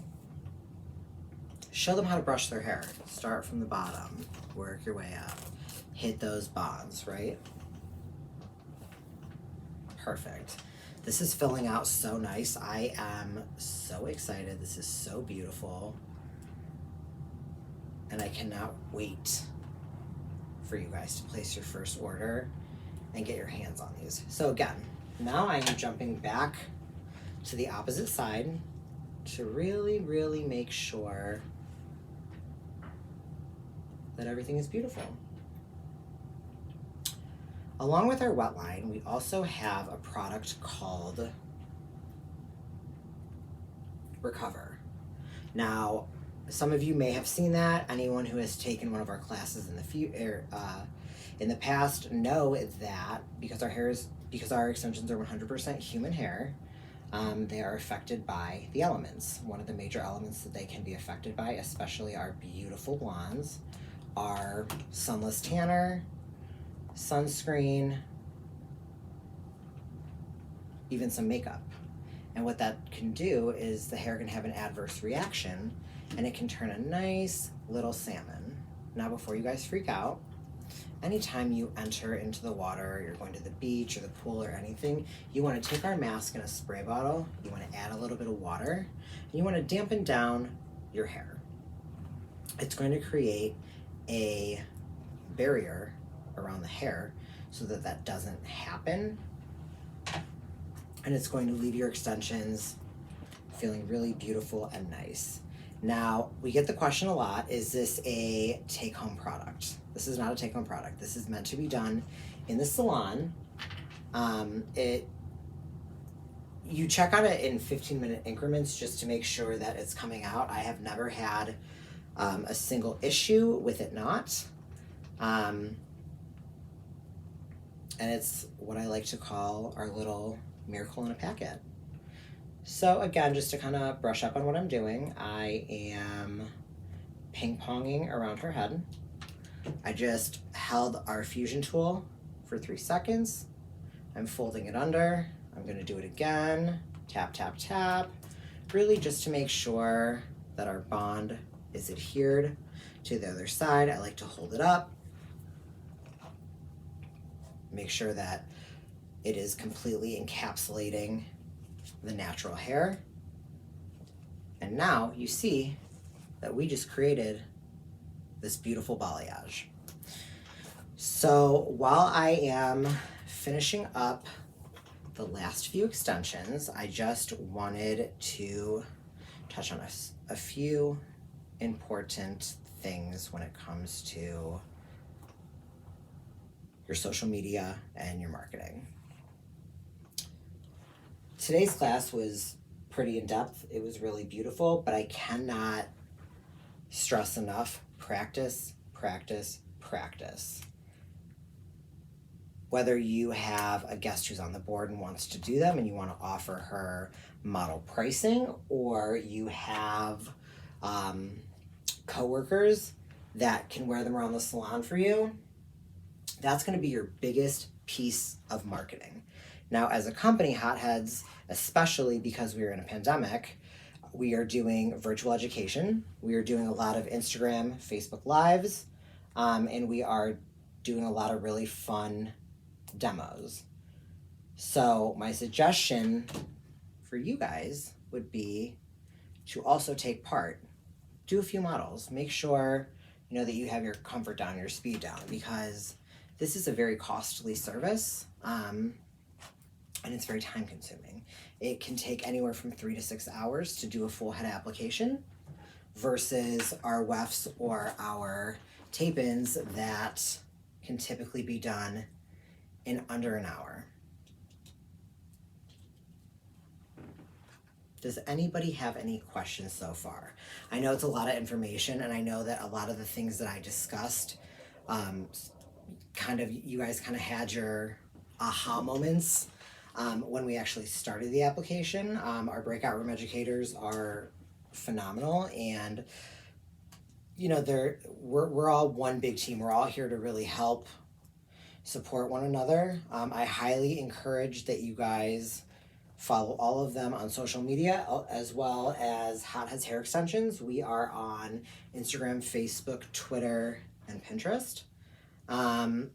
show them how to brush their hair. Start from the bottom, work your way up, hit those bonds, right? Perfect. This is filling out so nice. I am so excited. This is so beautiful. And I cannot wait for you guys to place your first order and get your hands on these. So again, now I am jumping back to the opposite side to really, really make sure that everything is beautiful. Along with our wet line, we also have a product called Recover. Now, some of you may have seen that. Anyone who has taken one of our classes in the past know that because our extensions are 100% human hair, they are affected by the elements. One of the major elements that they can be affected by, especially our beautiful blondes, are sunless tanner, sunscreen, even some makeup. And what that can do is the hair can have an adverse reaction and it can turn a nice little salmon. Now, before you guys freak out, anytime you enter into the water, you're going to the beach or the pool or anything, you want to take our mask in a spray bottle, you want to add a little bit of water, and you want to dampen down your hair. It's going to create a barrier around the hair so that that doesn't happen, and it's going to leave your extensions feeling really beautiful and nice. Now, we get the question a lot, is this a take-home product? This is not a take-home product. This is meant to be done in the salon. you check on it in 15-minute increments just to make sure that it's coming out. I have never had a single issue with it not. And it's what I like to call our little miracle in a packet. So again, just to kind of brush up on what I'm doing, I am ping-ponging around her head. I just held our fusion tool for 3 seconds. I'm folding it under. I'm going to do it again. Tap, tap, tap. Really just to make sure that our bond is adhered to the other side. I like to hold it up. Make sure that it is completely encapsulating the natural hair. And now you see that we just created this beautiful balayage. So while I am finishing up the last few extensions, I just wanted to touch on a few important things when it comes to your social media and your marketing. Today's class was pretty in-depth. It was really beautiful, but I cannot stress enough, practice, practice, practice. Whether you have a guest who's on the board and wants to do them and you want to offer her model pricing, or you have coworkers that can wear them around the salon for you, that's going to be your biggest piece of marketing. Now, as a company, Hotheads, especially because we are in a pandemic, we are doing virtual education. We are doing a lot of Instagram, Facebook Lives, and we are doing a lot of really fun demos. So my suggestion for you guys would be to also take part. Do a few models. Make sure that you have your comfort down, your speed down, because this is a very costly service, and it's very time consuming. It can take anywhere from 3 to 6 hours to do a full head application versus our wefts or our tape-ins that can typically be done in under an hour. Does anybody have any questions so far? I know it's a lot of information, and I know that a lot of the things that I discussed, you guys kind of had your aha moments when we actually started the application. Our breakout room educators are phenomenal, and we're all one big team. We're all here to really help support one another. I highly encourage that you guys follow all of them on social media, as well as Hotheads Hair Extensions. We are on Instagram, Facebook, Twitter, and Pinterest. And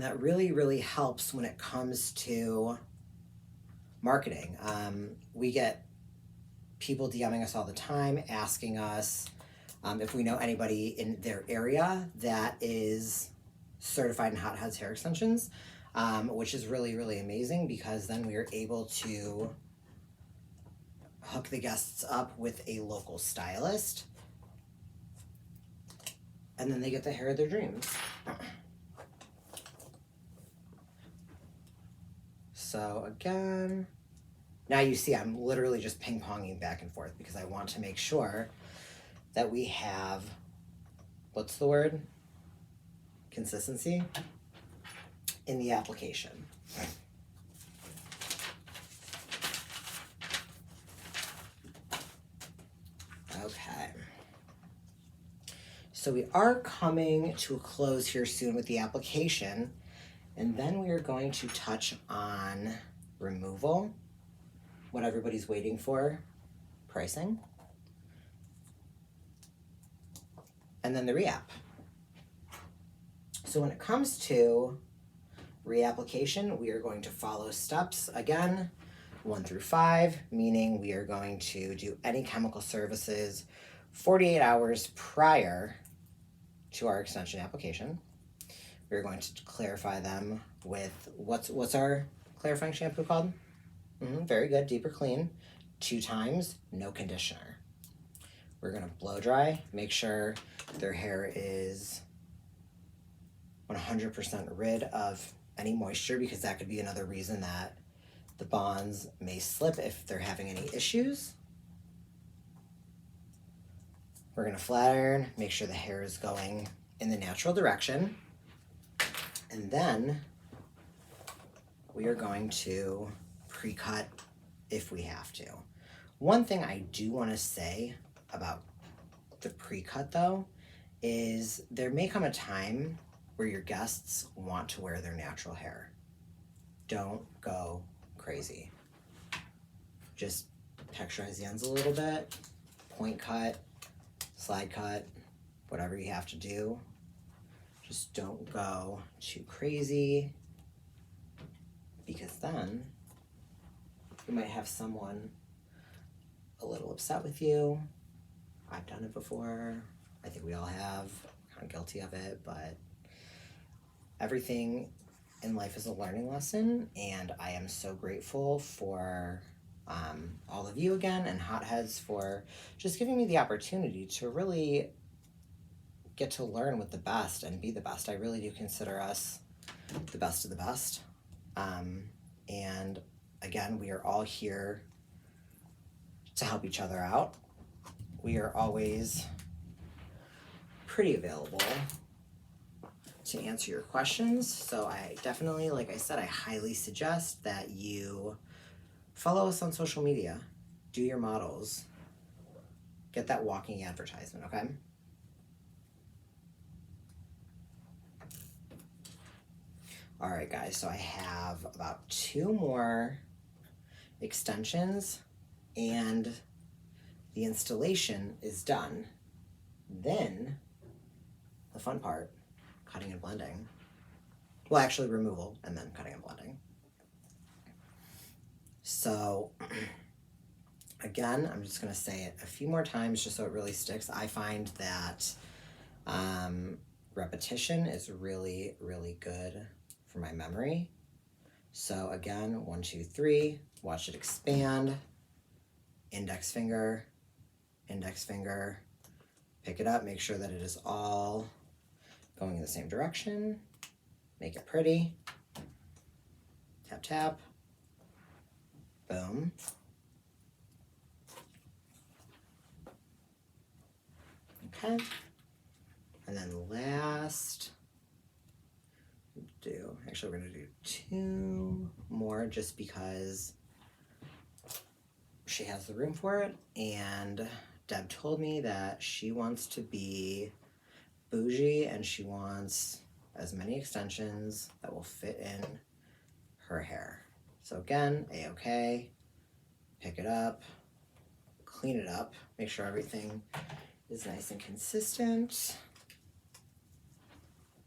that really, really helps when it comes to marketing. We get people DMing us all the time, asking us if we know anybody in their area that is certified in Hotheads Hair Extensions, which is really, really amazing, because then we are able to hook the guests up with a local stylist, and then they get the hair of their dreams. So again, now you see I'm literally just ping-ponging back and forth because I want to make sure that we have, what's the word? Consistency in the application. Okay. So we are coming to a close here soon with the application, and then we are going to touch on removal, what everybody's waiting for, pricing, and then the re-app. So when it comes to reapplication, we are going to follow steps again, 1 through 5, meaning we are going to do any chemical services 48 hours prior to our extension application. We're going to clarify them with what's our clarifying shampoo called? Very good, Deeper Clean, 2 times, no conditioner. We're gonna blow dry, make sure their hair is 100% rid of any moisture, because that could be another reason that The bonds may slip if they're having any issues. We're going to flat iron, make sure the hair is going in the natural direction. And then we are going to pre-cut if we have to. One thing I do want to say about the pre-cut though is there may come a time where your guests want to wear their natural hair. Don't go crazy. Just texturize the ends a little bit, point cut, slide cut, whatever you have to do. Just don't go too crazy, because then you might have someone a little upset with you. I've done it before. I think we all have. I'm kind of guilty of it, but everything in life is a learning lesson, and I am so grateful for all of you again, and Hotheads for just giving me the opportunity to really get to learn with the best and be the best. I really do consider us the best of the best. And again, we are all here to help each other out. We are always pretty available to answer your questions. So I definitely, like I said, I highly suggest that you follow us on social media, do your models, get that walking advertisement, okay? All right, guys, so I have about 2 more extensions and the installation is done. Then the fun part, cutting and blending. Well, actually removal and then cutting and blending. So again, I'm just gonna say it a few more times just so it really sticks. I find that repetition is really, really good for my memory. So again, 1, 2, 3, watch it expand, index finger, pick it up, make sure that it is all going in the same direction, make it pretty, tap, tap, boom. Okay, and then last, we're gonna do 2 more just because she has the room for it, and Deb told me that she wants to be bougie and she wants as many extensions that will fit in her hair. So again, A-okay, pick it up, clean it up, make sure everything is nice and consistent.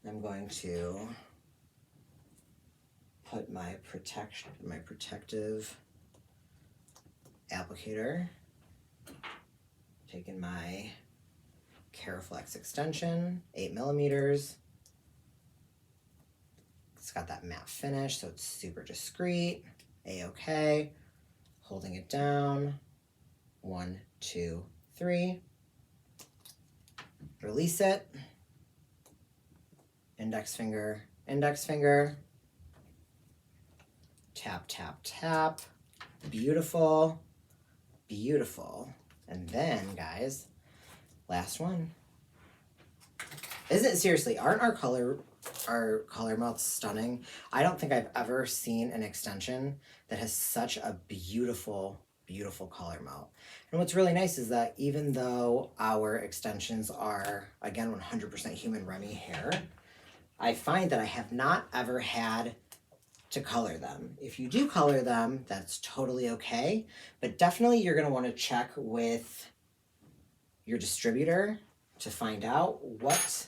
I'm going to put my protective applicator, taking my Keraflex extension, 8 millimeters. It's got that matte finish, so it's super discreet. A-okay. Holding it down. 1, 2, 3. Release it. Index finger, tap, tap, tap. Beautiful, beautiful. And then, guys, last one. Isn't it, seriously, aren't our color melts stunning? I don't think I've ever seen an extension that has such a beautiful, beautiful color melt. And what's really nice is that even though our extensions are, again, 100% human Remy hair, I find that I have not ever had to color them. If you do color them, that's totally okay, but definitely you're gonna wanna check with your distributor to find out what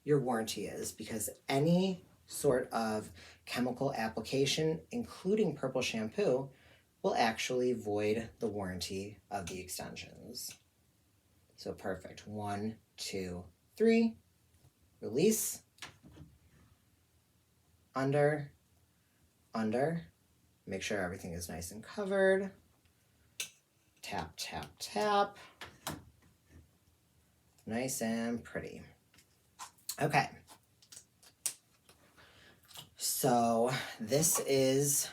your warranty is, because any sort of chemical application, including purple shampoo, will actually void the warranty of the extensions. So perfect. 1, 2, 3. Release. Under. Make sure everything is nice and covered. Tap, tap, tap. Nice and pretty. Okay. So this is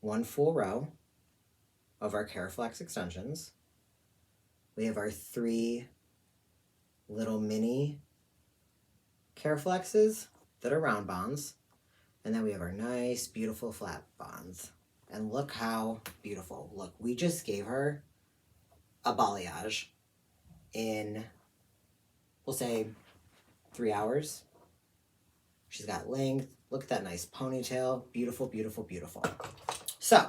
one full row of our Keraflex extensions. We have our 3 little mini Keraflexes that are round bonds. And then we have our nice, beautiful flat bonds. And look how beautiful. Look, we just gave her a balayage in, we'll say, 3 hours. She's got length. Look at that nice ponytail. Beautiful, beautiful, beautiful. So,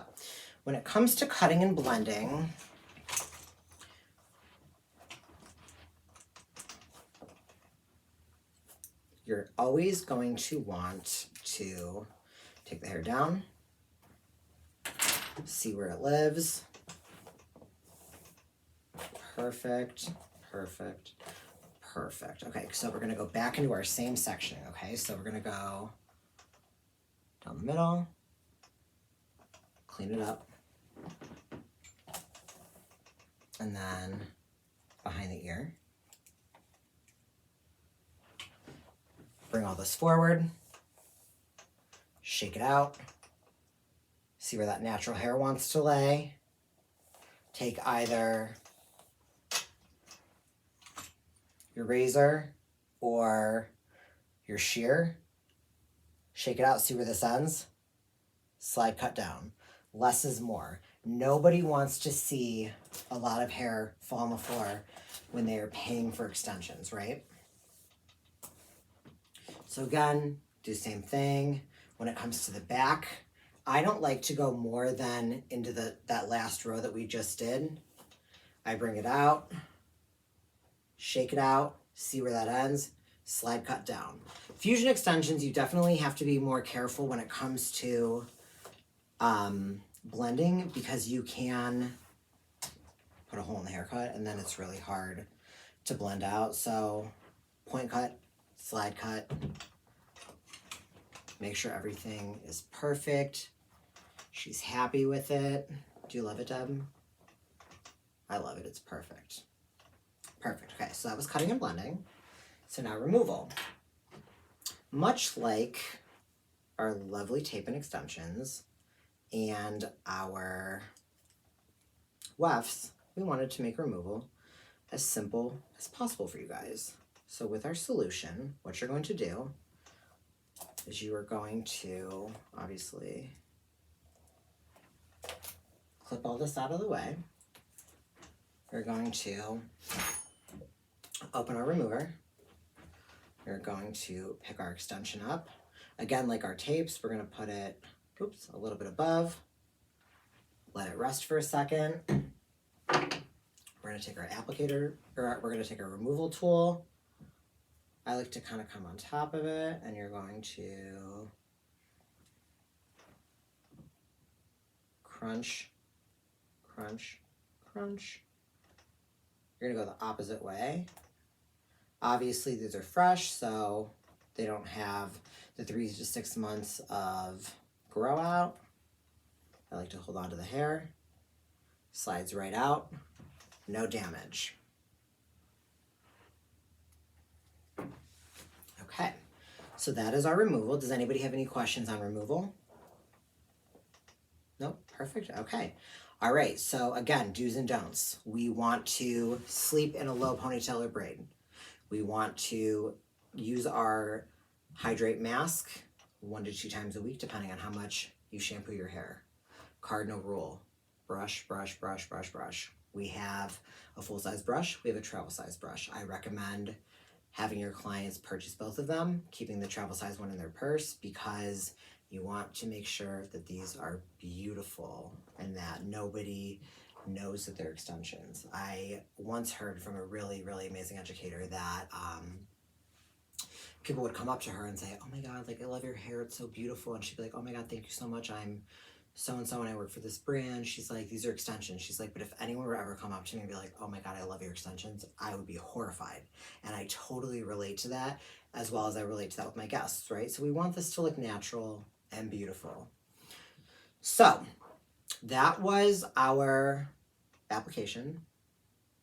when it comes to cutting and blending, you're always going to want to take the hair down, see where it lives. Perfect, perfect, perfect. Okay, so we're gonna go back into our same section, okay? So we're gonna go down the middle, clean it up, and then behind the ear. Bring all this forward, shake it out, see where that natural hair wants to lay. Take either your razor or your shear, shake it out, see where this ends, slide cut down. Less is more. Nobody wants to see a lot of hair fall on the floor when they are paying for extensions, right? So again, do the same thing. When it comes to the back, I don't like to go more than into that last row that we just did. I bring it out, shake it out, see where that ends, slide cut down. Fusion extensions, you definitely have to be more careful when it comes to blending, because you can put a hole in the haircut and then it's really hard to blend out. So point cut, slide cut, make sure everything is perfect. She's happy with it. Do you love it, Deb? I love it, it's perfect. Perfect, okay, so that was cutting and blending. So now removal. Much like our lovely tape and extensions and our wefts, we wanted to make removal as simple as possible for you guys. So with our solution, what you're going to do is you are going to obviously clip all this out of the way. We're going to open our remover. We're going to pick our extension up. Again, like our tapes, we're going to put it, a little bit above. Let it rest for a second. We're going to take our applicator, or we're going to take our removal tool. I like to kind of come on top of it, and you're going to crunch, crunch, crunch. You're going to go the opposite way. Obviously, these are fresh, so they don't have the 3 to 6 months of grow out. I like to hold on to the hair. Slides right out. No damage. Okay, so that is our removal. Does anybody have any questions on removal? Nope, perfect, okay. All right, so again, do's and don'ts. We want to sleep in a low ponytail or braid. We want to use our hydrate mask 1 to 2 times a week, depending on how much you shampoo your hair. Cardinal rule, brush, brush, brush, brush, brush. We have a full-size brush, we have a travel-size brush. I recommend having your clients purchase both of them, keeping the travel-size one in their purse, because you want to make sure that these are beautiful and that nobody knows that they're extensions. I once heard from a really, really amazing educator that people would come up to her and say, oh my God, like I love your hair, it's so beautiful. And she'd be like, oh my God, thank you so much. I'm so-and-so and I work for this brand. She's like, these are extensions. She's like, but if anyone were ever come up to me and be like, oh my God, I love your extensions, I would be horrified. And I totally relate to that, as well as I relate to that with my guests, right? So we want this to look natural and beautiful. So that was our application.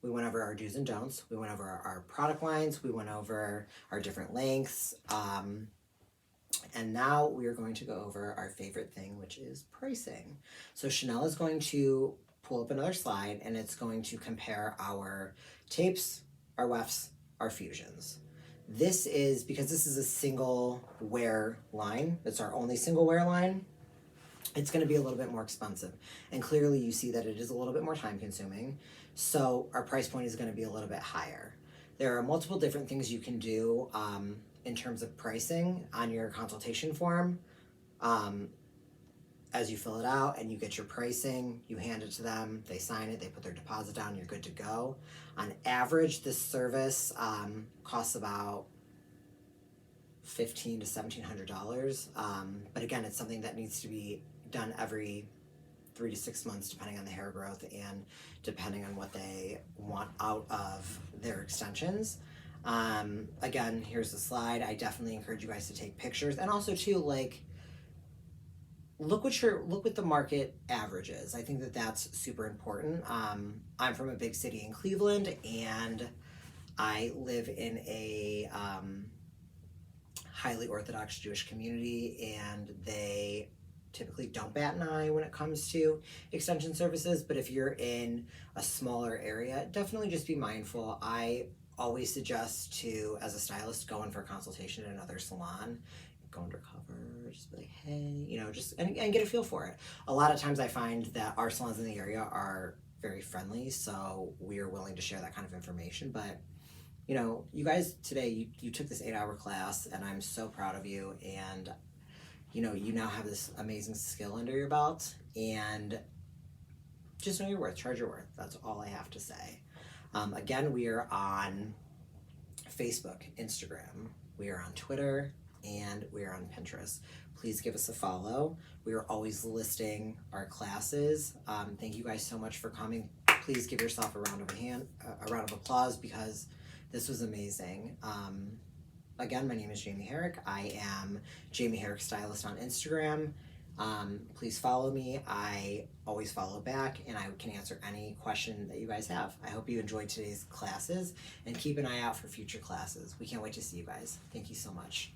We went over our do's and don'ts. We went over our product lines. We went over our different lengths. And now we are going to go over our favorite thing, which is pricing. So Chanel is going to pull up another slide and it's going to compare our tapes, our wefts, our fusions. This is because this is a single wear line. It's our only single wear line. It's going to be a little bit more expensive. And clearly you see that it is a little bit more time consuming. So our price point is going to be a little bit higher. There are multiple different things you can do in terms of pricing on your consultation form. As you fill it out and you get your pricing, you hand it to them, they sign it, they put their deposit down, you're good to go. On average, this service costs about $1,500 to $1,700. But again, it's something that needs to be done every 3 to 6 months, depending on the hair growth and depending on what they want out of their extensions. Again, here's the slide. I definitely encourage you guys to take pictures, and also too, like, look what the market average is. I think that that's super important. I'm from a big city in Cleveland, and I live in a highly Orthodox Jewish community, and they typically don't bat an eye when it comes to extension services. But if you're in a smaller area, definitely just be mindful. I always suggest to, as a stylist, go in for a consultation at another salon, go undercover, just be like, hey, and get a feel for it. A lot of times I find that our salons in the area are very friendly, so we are willing to share that kind of information. But you guys today, you took this 8-hour class, and I'm so proud of you. And you now have this amazing skill under your belt, and just know your worth, charge your worth. That's all I have to say. Again, we are on Facebook, Instagram, we are on Twitter, and we are on Pinterest. Please give us a follow. We are always listing our classes. Thank you guys so much for coming. Please give yourself a round of applause, because this was amazing. Again, my name is Jamie Herrick. I am Jamie Herrick Stylist on Instagram. Please follow me. I always follow back, and I can answer any question that you guys have. I hope you enjoyed today's classes, and keep an eye out for future classes. We can't wait to see you guys. Thank you so much.